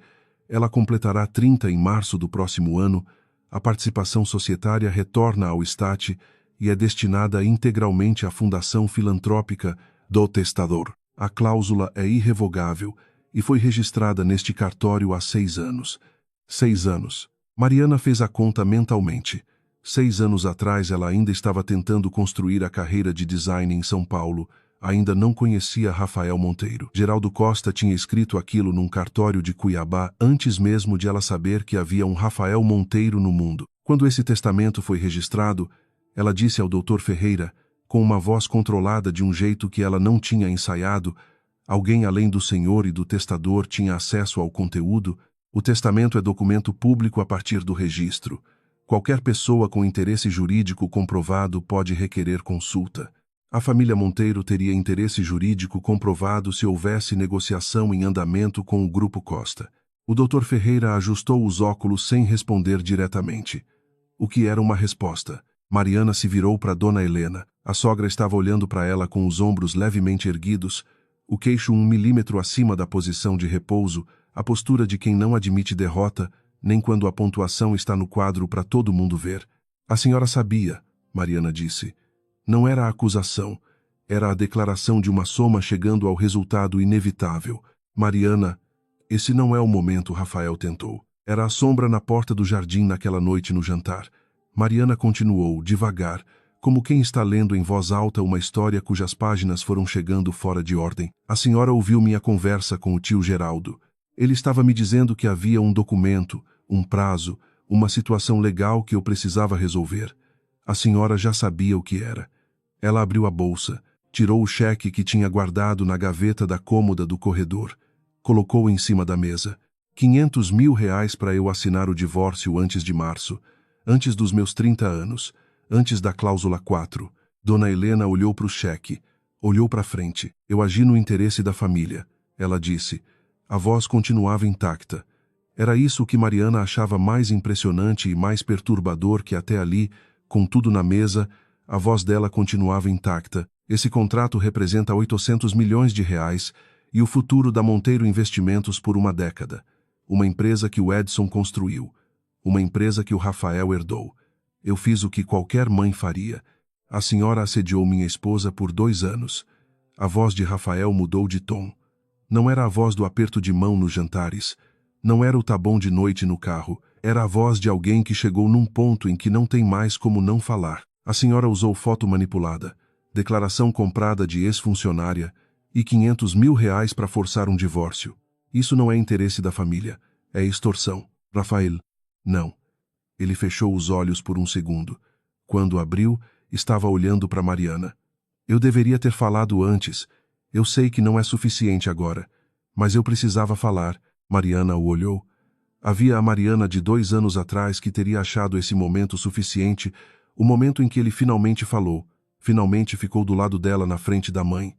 ela completará 30 em março do próximo ano, a participação societária retorna ao estate e é destinada integralmente à fundação filantrópica do testador. A cláusula é irrevogável e foi registrada neste cartório há 6 anos. 6 anos. Mariana fez a conta mentalmente. 6 anos atrás ela ainda estava tentando construir a carreira de design em São Paulo, ainda não conhecia Rafael Monteiro. Geraldo Costa tinha escrito aquilo num cartório de Cuiabá antes mesmo de ela saber que havia um Rafael Monteiro no mundo. Quando esse testamento foi registrado, ela disse ao Dr. Ferreira, com uma voz controlada de um jeito que ela não tinha ensaiado, alguém além do senhor e do testador tinha acesso ao conteúdo. O testamento é documento público a partir do registro. Qualquer pessoa com interesse jurídico comprovado pode requerer consulta. A família Monteiro teria interesse jurídico comprovado se houvesse negociação em andamento com o Grupo Costa. O Dr. Ferreira ajustou os óculos sem responder diretamente. O que era uma resposta? Mariana se virou para Dona Helena. A sogra estava olhando para ela com os ombros levemente erguidos, o queixo 1 milímetro acima da posição de repouso, a postura de quem não admite derrota, nem quando a pontuação está no quadro para todo mundo ver. A senhora sabia, Mariana disse. Não era a acusação, era a declaração de uma soma chegando ao resultado inevitável. Mariana, esse não é o momento, Rafael tentou. Era a sombra na porta do jardim naquela noite no jantar. Mariana continuou, devagar, como quem está lendo em voz alta uma história cujas páginas foram chegando fora de ordem. A senhora ouviu minha conversa com o tio Geraldo. Ele estava me dizendo que havia um documento, um prazo, uma situação legal que eu precisava resolver. A senhora já sabia o que era. Ela abriu a bolsa, tirou o cheque que tinha guardado na gaveta da cômoda do corredor, colocou em cima da mesa. R$ 500.000 para eu assinar o divórcio antes de março, antes dos meus 30 anos, antes da cláusula 4. Dona Helena olhou para o cheque, olhou para frente. Eu agi no interesse da família, ela disse. A voz continuava intacta. Era isso que Mariana achava mais impressionante e mais perturbador que até ali, com tudo na mesa, a voz dela continuava intacta. Esse contrato representa R$ 800 milhões e o futuro da Monteiro Investimentos por uma década. Uma empresa que o Edson construiu. Uma empresa que o Rafael herdou. Eu fiz o que qualquer mãe faria. A senhora assediou minha esposa por 2 anos. A voz de Rafael mudou de tom. Não era a voz do aperto de mão nos jantares. Não era o tá bom de noite no carro. Era a voz de alguém que chegou num ponto em que não tem mais como não falar. A senhora usou foto manipulada, declaração comprada de ex-funcionária e R$ 500.000 para forçar um divórcio. Isso não é interesse da família. É extorsão. Rafael. Não. Ele fechou os olhos por um segundo. Quando abriu, estava olhando para Mariana. Eu deveria ter falado antes. Eu sei que não é suficiente agora. Mas eu precisava falar. Mariana o olhou. Havia a Mariana de 2 anos atrás que teria achado esse momento suficiente, o momento em que ele finalmente falou. Finalmente ficou do lado dela na frente da mãe.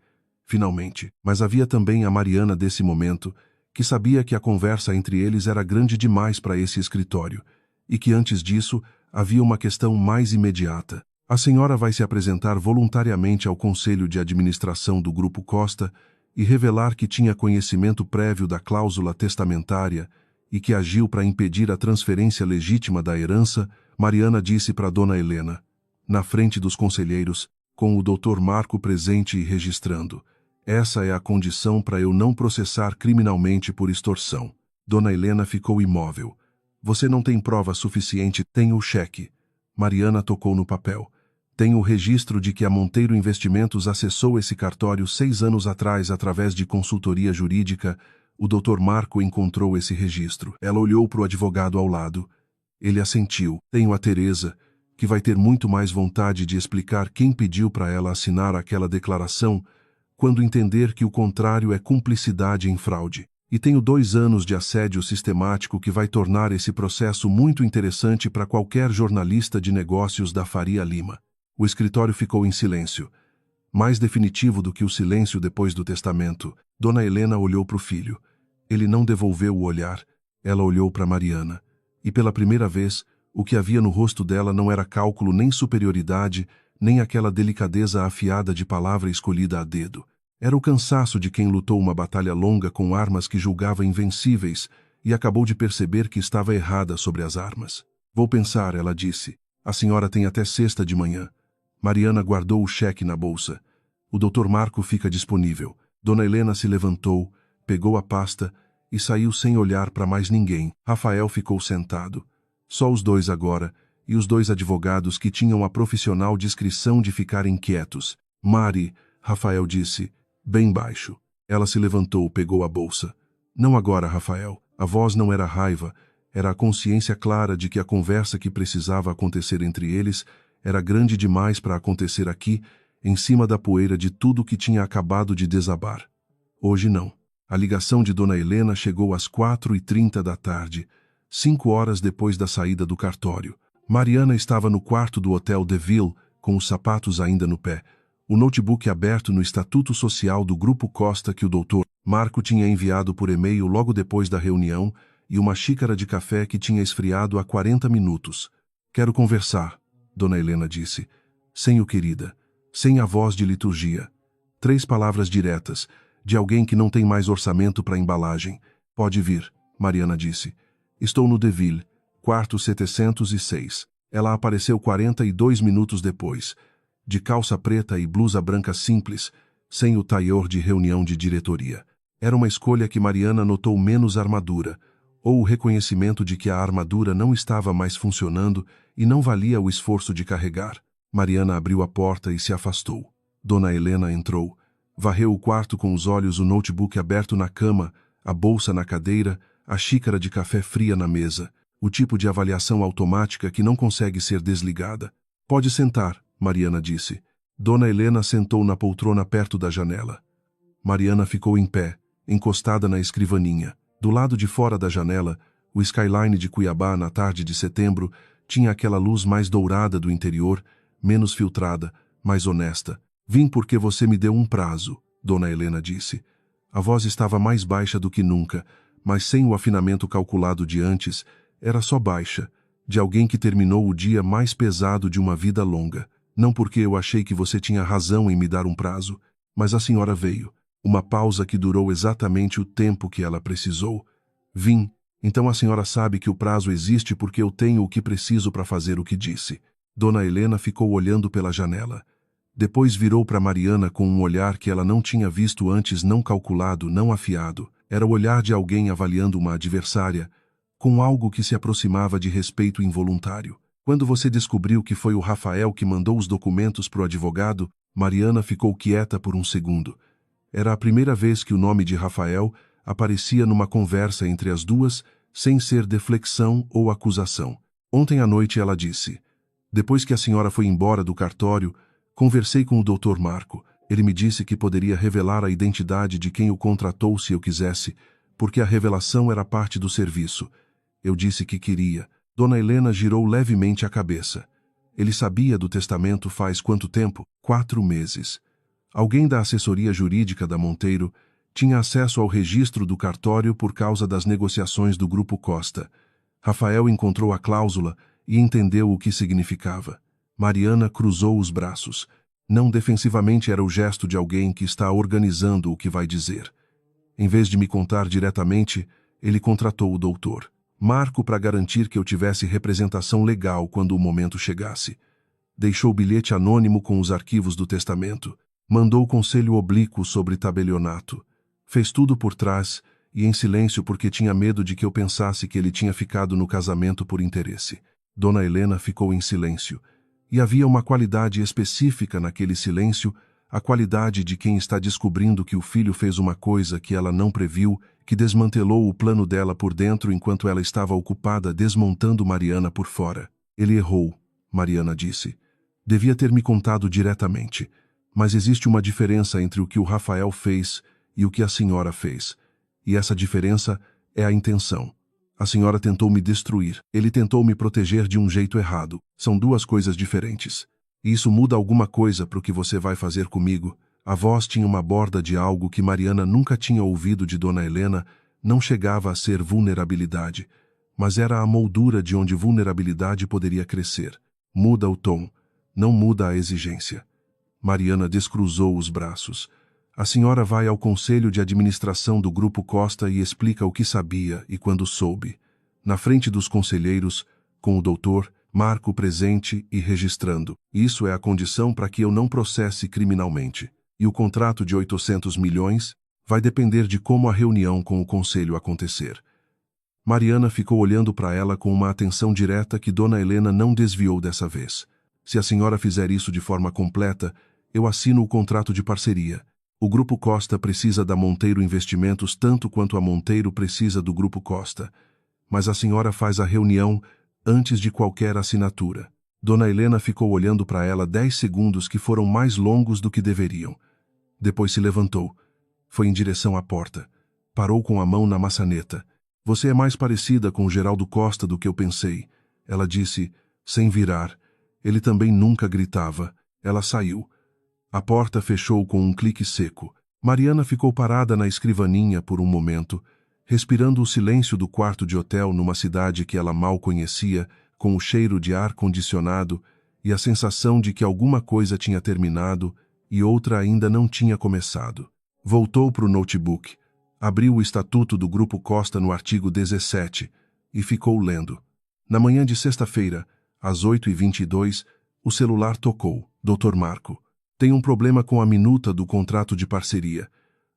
Finalmente. Mas havia também a Mariana desse momento, que sabia que a conversa entre eles era grande demais para esse escritório, e que antes disso havia uma questão mais imediata. A senhora vai se apresentar voluntariamente ao Conselho de Administração do Grupo Costa e revelar que tinha conhecimento prévio da cláusula testamentária e que agiu para impedir a transferência legítima da herança, Mariana disse para Dona Helena, na frente dos conselheiros, com o Dr. Marco presente e registrando. Essa é a condição para eu não processar criminalmente por extorsão. Dona Helena ficou imóvel. Você não tem prova suficiente, tem o cheque. Mariana tocou no papel. Tem o registro de que a Monteiro Investimentos acessou esse cartório 6 anos atrás através de consultoria jurídica. O Dr. Marco encontrou esse registro. Ela olhou para o advogado ao lado. Ele assentiu. Tenho a Teresa, que vai ter muito mais vontade de explicar quem pediu para ela assinar aquela declaração quando entender que o contrário é cumplicidade em fraude. E tenho 2 anos de assédio sistemático que vai tornar esse processo muito interessante para qualquer jornalista de negócios da Faria Lima. O escritório ficou em silêncio. Mais definitivo do que o silêncio depois do testamento, Dona Helena olhou para o filho. Ele não devolveu o olhar. Ela olhou para Mariana. E pela primeira vez, o que havia no rosto dela não era cálculo nem superioridade, nem aquela delicadeza afiada de palavra escolhida a dedo. Era o cansaço de quem lutou uma batalha longa com armas que julgava invencíveis e acabou de perceber que estava errada sobre as armas. Vou pensar, ela disse. A senhora tem até sexta de manhã. Mariana guardou o cheque na bolsa. O Dr. Marco fica disponível. Dona Helena se levantou, pegou a pasta e saiu sem olhar para mais ninguém. Rafael ficou sentado. Só os dois agora, e os 2 advogados que tinham a profissional discrição de ficar inquietos. Mari, Rafael disse, bem baixo. Ela se levantou, pegou a bolsa. Não agora, Rafael. A voz não era raiva, era a consciência clara de que a conversa que precisava acontecer entre eles era grande demais para acontecer aqui, em cima da poeira de tudo que tinha acabado de desabar. Hoje não. A ligação de Dona Helena chegou às 4h30 da tarde, 5 horas depois da saída do cartório. Mariana estava no quarto do Hotel de Ville, com os sapatos ainda no pé, o notebook aberto no Estatuto Social do Grupo Costa que o Dr. Marco tinha enviado por e-mail logo depois da reunião e uma xícara de café que tinha esfriado há 40 minutos. Quero conversar, Dona Helena disse. Sem o querida, sem a voz de liturgia. 3 palavras diretas, de alguém que não tem mais orçamento para embalagem. Pode vir, Mariana disse. Estou no De Ville, quarto 706. Ela apareceu 42 minutos depois, de calça preta e blusa branca simples, sem o taior de reunião de diretoria. Era uma escolha que Mariana notou menos armadura, ou o reconhecimento de que a armadura não estava mais funcionando e não valia o esforço de carregar. Mariana abriu a porta e se afastou. Dona Helena entrou. Varreu o quarto com os olhos, o notebook aberto na cama, a bolsa na cadeira, a xícara de café fria na mesa, o tipo de avaliação automática que não consegue ser desligada. Pode sentar, Mariana disse. Dona Helena sentou na poltrona perto da janela. Mariana ficou em pé, encostada na escrivaninha. Do lado de fora da janela, o skyline de Cuiabá na tarde de setembro tinha aquela luz mais dourada do interior, menos filtrada, mais honesta. Vim porque você me deu um prazo, Dona Helena disse. A voz estava mais baixa do que nunca, mas sem o afinamento calculado de antes, era só baixa, de alguém que terminou o dia mais pesado de uma vida longa. Não porque eu achei que você tinha razão em me dar um prazo, mas a senhora veio. Uma pausa que durou exatamente o tempo que ela precisou. Vim. Então a senhora sabe que o prazo existe porque eu tenho o que preciso para fazer o que disse. Dona Helena ficou olhando pela janela. Depois virou para Mariana com um olhar que ela não tinha visto antes, não calculado, não afiado. Era o olhar de alguém avaliando uma adversária, com algo que se aproximava de respeito involuntário. Quando você descobriu que foi o Rafael que mandou os documentos para o advogado, Mariana ficou quieta por um segundo. Era a primeira vez que o nome de Rafael aparecia numa conversa entre as duas, sem ser deflexão ou acusação. Ontem à noite ela disse: depois que a senhora foi embora do cartório, conversei com o Dr. Marco. Ele me disse que poderia revelar a identidade de quem o contratou se eu quisesse, porque a revelação era parte do serviço. Eu disse que queria. Dona Helena girou levemente a cabeça. Ele sabia do testamento faz quanto tempo? 4 meses. Alguém da assessoria jurídica da Monteiro tinha acesso ao registro do cartório por causa das negociações do Grupo Costa. Rafael encontrou a cláusula e entendeu o que significava. Mariana cruzou os braços. Não defensivamente, era o gesto de alguém que está organizando o que vai dizer. Em vez de me contar diretamente, ele contratou o doutor Marco para garantir que eu tivesse representação legal quando o momento chegasse. Deixou bilhete anônimo com os arquivos do testamento. Mandou conselho oblíquo sobre tabelionato. Fez tudo por trás e em silêncio porque tinha medo de que eu pensasse que ele tinha ficado no casamento por interesse. Dona Helena ficou em silêncio. E havia uma qualidade específica naquele silêncio, a qualidade de quem está descobrindo que o filho fez uma coisa que ela não previu, que desmantelou o plano dela por dentro enquanto ela estava ocupada desmontando Mariana por fora. Ele errou, Mariana disse. Devia ter me contado diretamente. Mas existe uma diferença entre o que o Rafael fez e o que a senhora fez. E essa diferença é a intenção. A senhora tentou me destruir. Ele tentou me proteger de um jeito errado. São duas coisas diferentes. E isso muda alguma coisa para o que você vai fazer comigo? A voz tinha uma borda de algo que Mariana nunca tinha ouvido de Dona Helena. Não chegava a ser vulnerabilidade, mas era a moldura de onde vulnerabilidade poderia crescer. Muda o tom, não muda a exigência. Mariana descruzou os braços. A senhora vai ao conselho de administração do Grupo Costa e explica o que sabia e quando soube. Na frente dos conselheiros, com o doutor Marco presente e registrando. Isso é a condição para que eu não processe criminalmente. E o contrato de 800 milhões vai depender de como a reunião com o conselho acontecer. Mariana ficou olhando para ela com uma atenção direta que Dona Helena não desviou dessa vez. Se a senhora fizer isso de forma completa, eu assino o contrato de parceria. O Grupo Costa precisa da Monteiro Investimentos tanto quanto a Monteiro precisa do Grupo Costa. Mas a senhora faz a reunião antes de qualquer assinatura. Dona Helena ficou olhando para ela 10 segundos que foram mais longos do que deveriam. Depois se levantou. Foi em direção à porta. Parou com a mão na maçaneta. Você é mais parecida com o Geraldo Costa do que eu pensei. Ela disse, sem virar. Ele também nunca gritava. Ela saiu. A porta fechou com um clique seco. Mariana ficou parada na escrivaninha por um momento, respirando o silêncio do quarto de hotel numa cidade que ela mal conhecia, com o cheiro de ar-condicionado e a sensação de que alguma coisa tinha terminado e outra ainda não tinha começado. Voltou para o notebook, abriu o estatuto do Grupo Costa no artigo 17 e ficou lendo. Na manhã de sexta-feira, às 8h22, o celular tocou. Dr. Marco. Tem um problema com a minuta do contrato de parceria.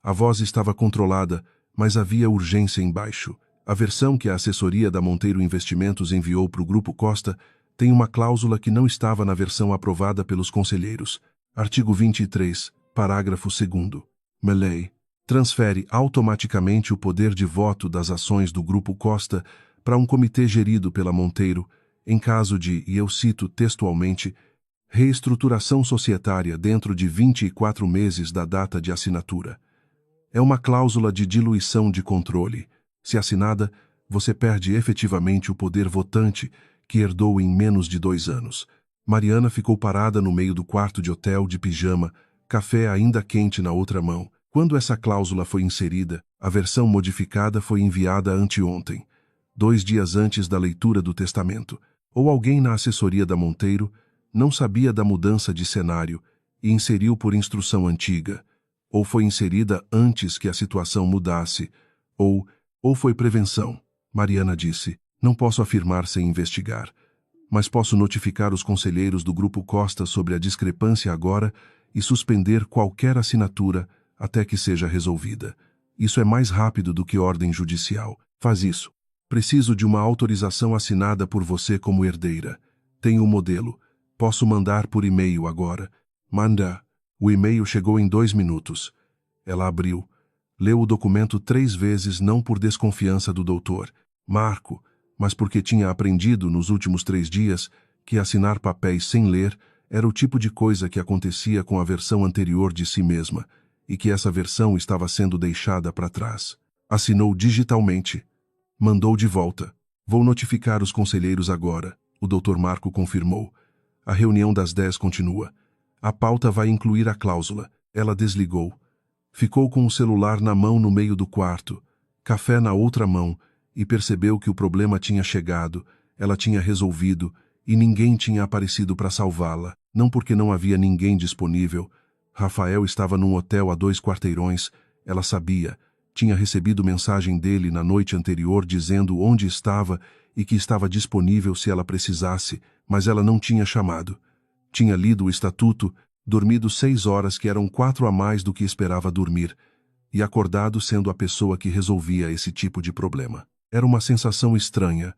A voz estava controlada, mas havia urgência embaixo. A versão que a assessoria da Monteiro Investimentos enviou para o Grupo Costa tem uma cláusula que não estava na versão aprovada pelos conselheiros. Artigo 23, parágrafo 2º. Melee. Transfere automaticamente o poder de voto das ações do Grupo Costa para um comitê gerido pela Monteiro, em caso de, e eu cito textualmente, reestruturação societária dentro de 24 meses da data de assinatura. É uma cláusula de diluição de controle. Se assinada, você perde efetivamente o poder votante que herdou em menos de 2 anos. Mariana ficou parada no meio do quarto de hotel de pijama, café ainda quente na outra mão. Quando essa cláusula foi inserida, a versão modificada foi enviada anteontem, 2 dias antes da leitura do testamento. Ou alguém na assessoria da Monteiro não sabia da mudança de cenário e inseriu por instrução antiga, ou foi inserida antes que a situação mudasse, ou foi prevenção. Mariana disse: não posso afirmar sem investigar, mas posso notificar os conselheiros do Grupo Costa sobre a discrepância agora e suspender qualquer assinatura até que seja resolvida. Isso é mais rápido do que ordem judicial. Faz isso. Preciso de uma autorização assinada por você como herdeira. Tenho o modelo. Posso mandar por e-mail agora. Manda. O e-mail chegou em 2 minutos. Ela abriu. Leu o documento 3 vezes, não por desconfiança do doutor Marco, mas porque tinha aprendido nos últimos 3 dias que assinar papéis sem ler era o tipo de coisa que acontecia com a versão anterior de si mesma, e que essa versão estava sendo deixada para trás. Assinou digitalmente. Mandou de volta. Vou notificar os conselheiros agora, o Dr. Marco confirmou. A reunião das 10 continua. A pauta vai incluir a cláusula. Ela desligou. Ficou com o celular na mão no meio do quarto, café na outra mão, e percebeu que o problema tinha chegado, ela tinha resolvido, e ninguém tinha aparecido para salvá-la. Não porque não havia ninguém disponível. Rafael estava num hotel a 2 quarteirões, ela sabia. Tinha recebido mensagem dele na noite anterior dizendo onde estava e que estava disponível se ela precisasse, mas ela não tinha chamado. Tinha lido o estatuto, dormido 6 horas, que eram 4 a mais do que esperava dormir, e acordado sendo a pessoa que resolvia esse tipo de problema. Era uma sensação estranha,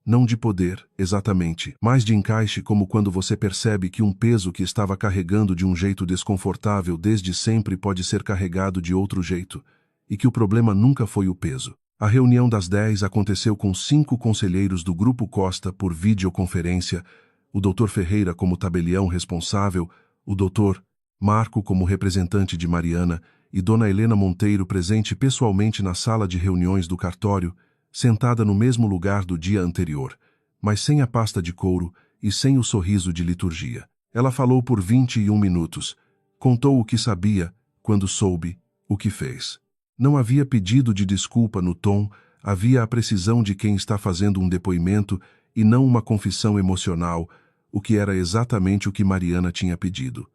não de poder, exatamente, mas de encaixe, como quando você percebe que um peso que estava carregando de um jeito desconfortável desde sempre pode ser carregado de outro jeito, e que o problema nunca foi o peso. A reunião das 10 aconteceu com 5 conselheiros do Grupo Costa por videoconferência, o Dr. Ferreira como tabelião responsável, o Dr. Marco como representante de Mariana e Dona Helena Monteiro presente pessoalmente na sala de reuniões do cartório, sentada no mesmo lugar do dia anterior, mas sem a pasta de couro e sem o sorriso de liturgia. Ela falou por 21 minutos, contou o que sabia, quando soube, o que fez. Não havia pedido de desculpa no tom, havia a precisão de quem está fazendo um depoimento e não uma confissão emocional, o que era exatamente o que Mariana tinha pedido.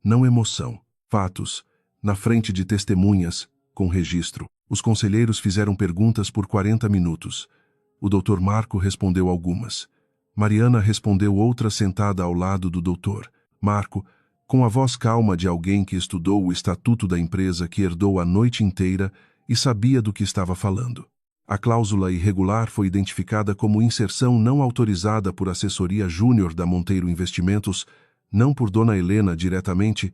Não emoção, fatos, na frente de testemunhas, com registro. Os conselheiros fizeram perguntas por 40 minutos. O Dr. Marco respondeu algumas. Mariana respondeu outras sentada ao lado do Dr. Marco, com a voz calma de alguém que estudou o estatuto da empresa que herdou a noite inteira e sabia do que estava falando. A cláusula irregular foi identificada como inserção não autorizada por assessoria júnior da Monteiro Investimentos, não por Dona Helena diretamente,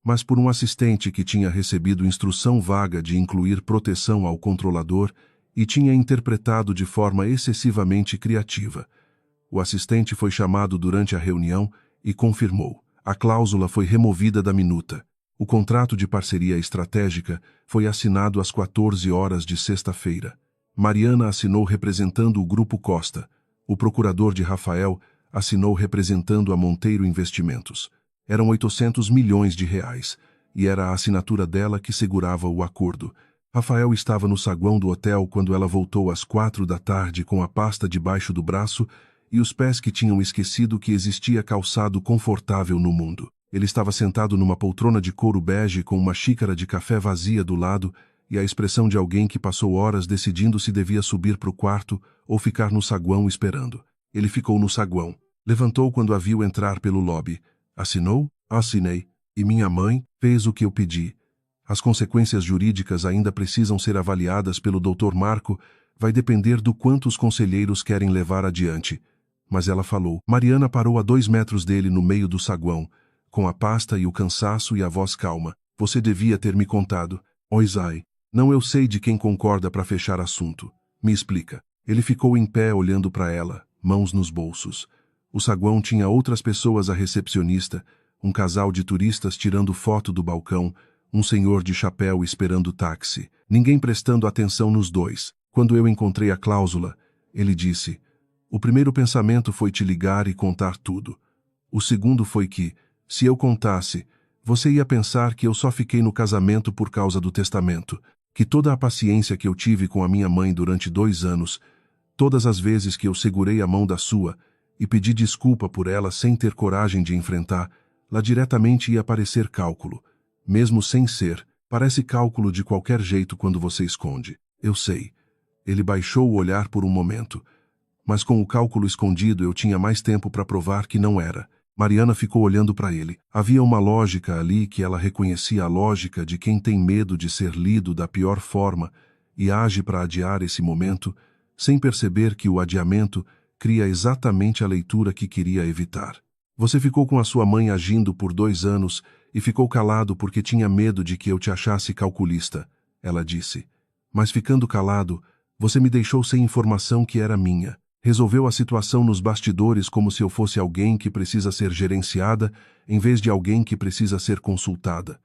mas por um assistente que tinha recebido instrução vaga de incluir proteção ao controlador e tinha interpretado de forma excessivamente criativa. O assistente foi chamado durante a reunião e confirmou. A cláusula foi removida da minuta. O contrato de parceria estratégica foi assinado às 14 horas de sexta-feira. Mariana assinou representando o Grupo Costa. O procurador de Rafael assinou representando a Monteiro Investimentos. Eram 800 milhões de reais, e era a assinatura dela que segurava o acordo. Rafael estava no saguão do hotel quando ela voltou às 4 da tarde com a pasta debaixo do braço e os pés que tinham esquecido que existia calçado confortável no mundo. Ele estava sentado numa poltrona de couro bege com uma xícara de café vazia do lado e a expressão de alguém que passou horas decidindo se devia subir para o quarto ou ficar no saguão esperando. Ele ficou no saguão. Levantou quando a viu entrar pelo lobby. Assinou? Assinei. E minha mãe fez o que eu pedi. As consequências jurídicas ainda precisam ser avaliadas pelo Dr. Marco, vai depender do quanto os conselheiros querem levar adiante. Mas ela falou. Mariana parou a 2 metros dele no meio do saguão, com a pasta e o cansaço e a voz calma. Você devia ter me contado. Oisai. Não, eu sei de quem concorda para fechar assunto. Me explica. Ele ficou em pé olhando para ela, mãos nos bolsos. O saguão tinha outras pessoas, a recepcionista, um casal de turistas tirando foto do balcão, um senhor de chapéu esperando táxi. Ninguém prestando atenção nos dois. Quando eu encontrei a cláusula, ele disse: o primeiro pensamento foi te ligar e contar tudo. O segundo foi que, se eu contasse, você ia pensar que eu só fiquei no casamento por causa do testamento, que toda a paciência que eu tive com a minha mãe durante 2 anos, todas as vezes que eu segurei a mão da sua e pedi desculpa por ela sem ter coragem de enfrentar, lá diretamente ia parecer cálculo. Mesmo sem ser, parece cálculo de qualquer jeito quando você esconde. Eu sei. Ele baixou o olhar por um momento. Mas com o cálculo escondido eu tinha mais tempo para provar que não era. Mariana ficou olhando para ele. Havia uma lógica ali que ela reconhecia, a lógica de quem tem medo de ser lido da pior forma e age para adiar esse momento, sem perceber que o adiamento cria exatamente a leitura que queria evitar. Você ficou com a sua mãe agindo por 2 anos e ficou calado porque tinha medo de que eu te achasse calculista, ela disse. Mas ficando calado, você me deixou sem informação que era minha. Resolveu a situação nos bastidores como se eu fosse alguém que precisa ser gerenciada, em vez de alguém que precisa ser consultada.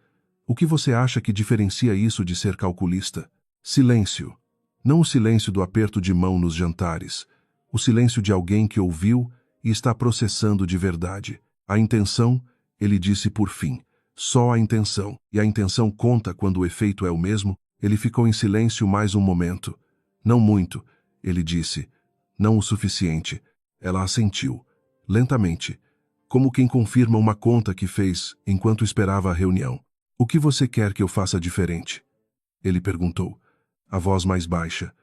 O que você acha que diferencia isso de ser calculista? Silêncio. Não o silêncio do aperto de mão nos jantares. O silêncio de alguém que ouviu e está processando de verdade. A intenção, ele disse por fim. Só a intenção. E a intenção conta quando o efeito é o mesmo. Ele ficou em silêncio mais um momento. Não muito, ele disse. Não o suficiente. Ela assentiu. Lentamente. Como quem confirma uma conta que fez enquanto esperava a reunião. O que você quer que eu faça diferente? Ele perguntou. A voz mais baixa.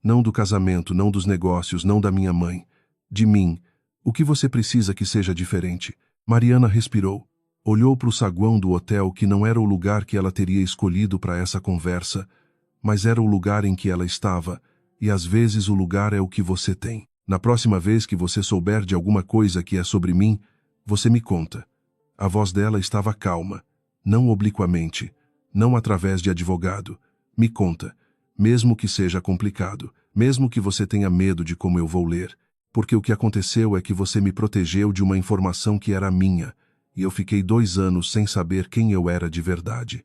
Não do casamento, não dos negócios, não da minha mãe. De mim. O que você precisa que seja diferente? Mariana respirou. Olhou para o saguão do hotel, que não era o lugar que ela teria escolhido para essa conversa, mas era o lugar em que ela estava, e às vezes o lugar é o que você tem. Na próxima vez que você souber de alguma coisa que é sobre mim, você me conta. A voz dela estava calma, não obliquamente, não através de advogado. Me conta, mesmo que seja complicado, mesmo que você tenha medo de como eu vou ler, porque o que aconteceu é que você me protegeu de uma informação que era minha, e eu fiquei 2 anos sem saber quem eu era de verdade.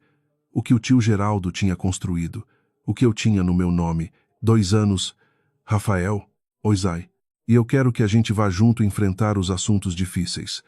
O que o tio Geraldo tinha construído, o que eu tinha no meu nome. 2 anos, Rafael, Oisai. E eu quero que a gente vá junto enfrentar os assuntos difíceis.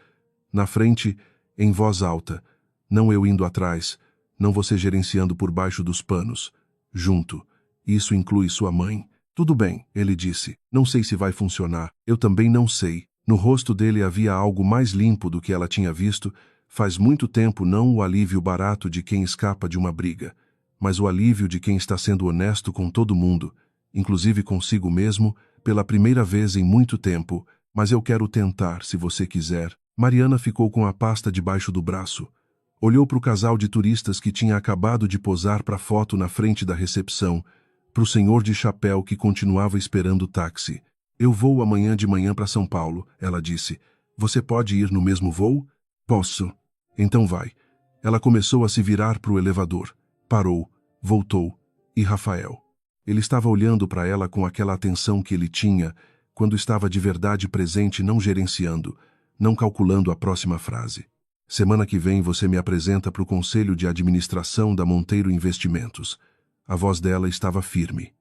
Na frente, em voz alta, não eu indo atrás, não você gerenciando por baixo dos panos. Junto. Isso inclui sua mãe. Tudo bem, ele disse. Não sei se vai funcionar. Eu também não sei. No rosto dele havia algo mais limpo do que ela tinha visto. Faz muito tempo, não o alívio barato de quem escapa de uma briga, mas o alívio de quem está sendo honesto com todo mundo, inclusive consigo mesmo, pela primeira vez em muito tempo. Mas eu quero tentar, se você quiser. Mariana ficou com a pasta debaixo do braço. Olhou para o casal de turistas que tinha acabado de posar para a foto na frente da recepção, para o senhor de chapéu que continuava esperando o táxi. Eu vou amanhã de manhã para São Paulo, ela disse. Você pode ir no mesmo voo? Posso. Então vai. Ela começou a se virar para o elevador. Parou, voltou. E Rafael? Ele estava olhando para ela com aquela atenção que ele tinha quando estava de verdade presente, não gerenciando, não calculando a próxima frase. Semana que vem você me apresenta para o Conselho de Administração da Monteiro Investimentos. A voz dela estava firme.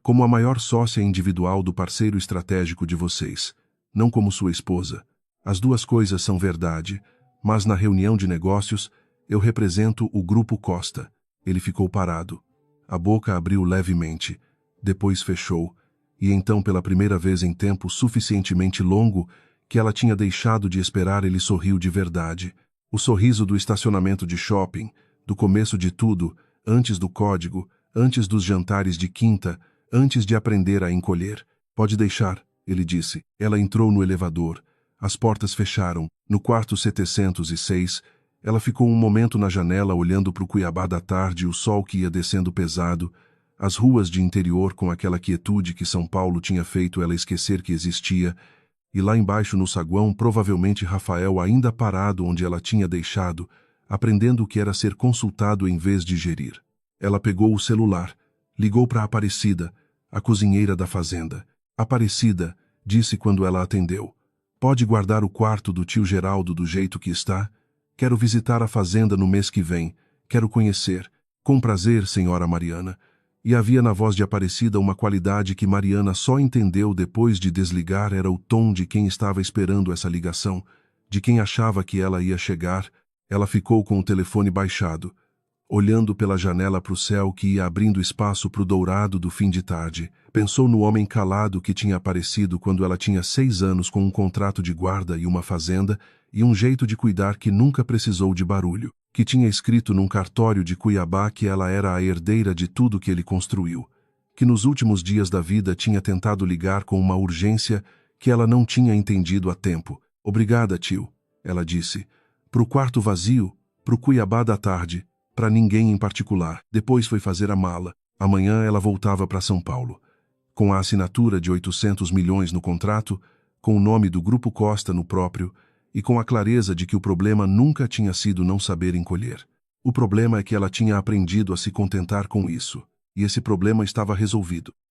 Como a maior sócia individual do parceiro estratégico de vocês, não como sua esposa. As duas coisas são verdade, mas na reunião de negócios, eu represento o Grupo Costa. Ele ficou parado. A boca abriu levemente, depois fechou, e então pela primeira vez em tempo suficientemente longo que ela tinha deixado de esperar, ele sorriu de verdade. O sorriso do estacionamento de shopping, do começo de tudo, antes do código, antes dos jantares de quinta, antes de aprender a encolher. Pode deixar, ele disse. Ela entrou no elevador. As portas fecharam. No quarto 706, ela ficou um momento na janela olhando para o Cuiabá da tarde, o sol que ia descendo pesado, as ruas de interior com aquela quietude que São Paulo tinha feito ela esquecer que existia, e lá embaixo no saguão provavelmente Rafael ainda parado onde ela tinha deixado, aprendendo o que era ser consultado em vez de gerir. Ela pegou o celular, ligou para a Aparecida, a cozinheira da fazenda. Aparecida, disse quando ela atendeu. Pode guardar o quarto do tio Geraldo do jeito que está? Quero visitar a fazenda no mês que vem. Quero conhecer. Com prazer, senhora Mariana. E havia na voz de Aparecida uma qualidade que Mariana só entendeu depois de desligar: era o tom de quem estava esperando essa ligação, de quem achava que ela ia chegar. Ela ficou com o telefone baixado, olhando pela janela para o céu que ia abrindo espaço para o dourado do fim de tarde. Pensou no homem calado que tinha aparecido quando ela tinha 6 anos, com um contrato de guarda e uma fazenda, e um jeito de cuidar que nunca precisou de barulho, que tinha escrito num cartório de Cuiabá que ela era a herdeira de tudo que ele construiu, que nos últimos dias da vida tinha tentado ligar com uma urgência que ela não tinha entendido a tempo. Obrigada, tio, ela disse. Pro quarto vazio, pro Cuiabá da tarde, para ninguém em particular. Depois foi fazer a mala. Amanhã ela voltava para São Paulo. Com a assinatura de 800 milhões no contrato, com o nome do Grupo Costa no próprio, e com a clareza de que o problema nunca tinha sido não saber encolher. O problema é que ela tinha aprendido a se contentar com isso, e esse problema estava resolvido.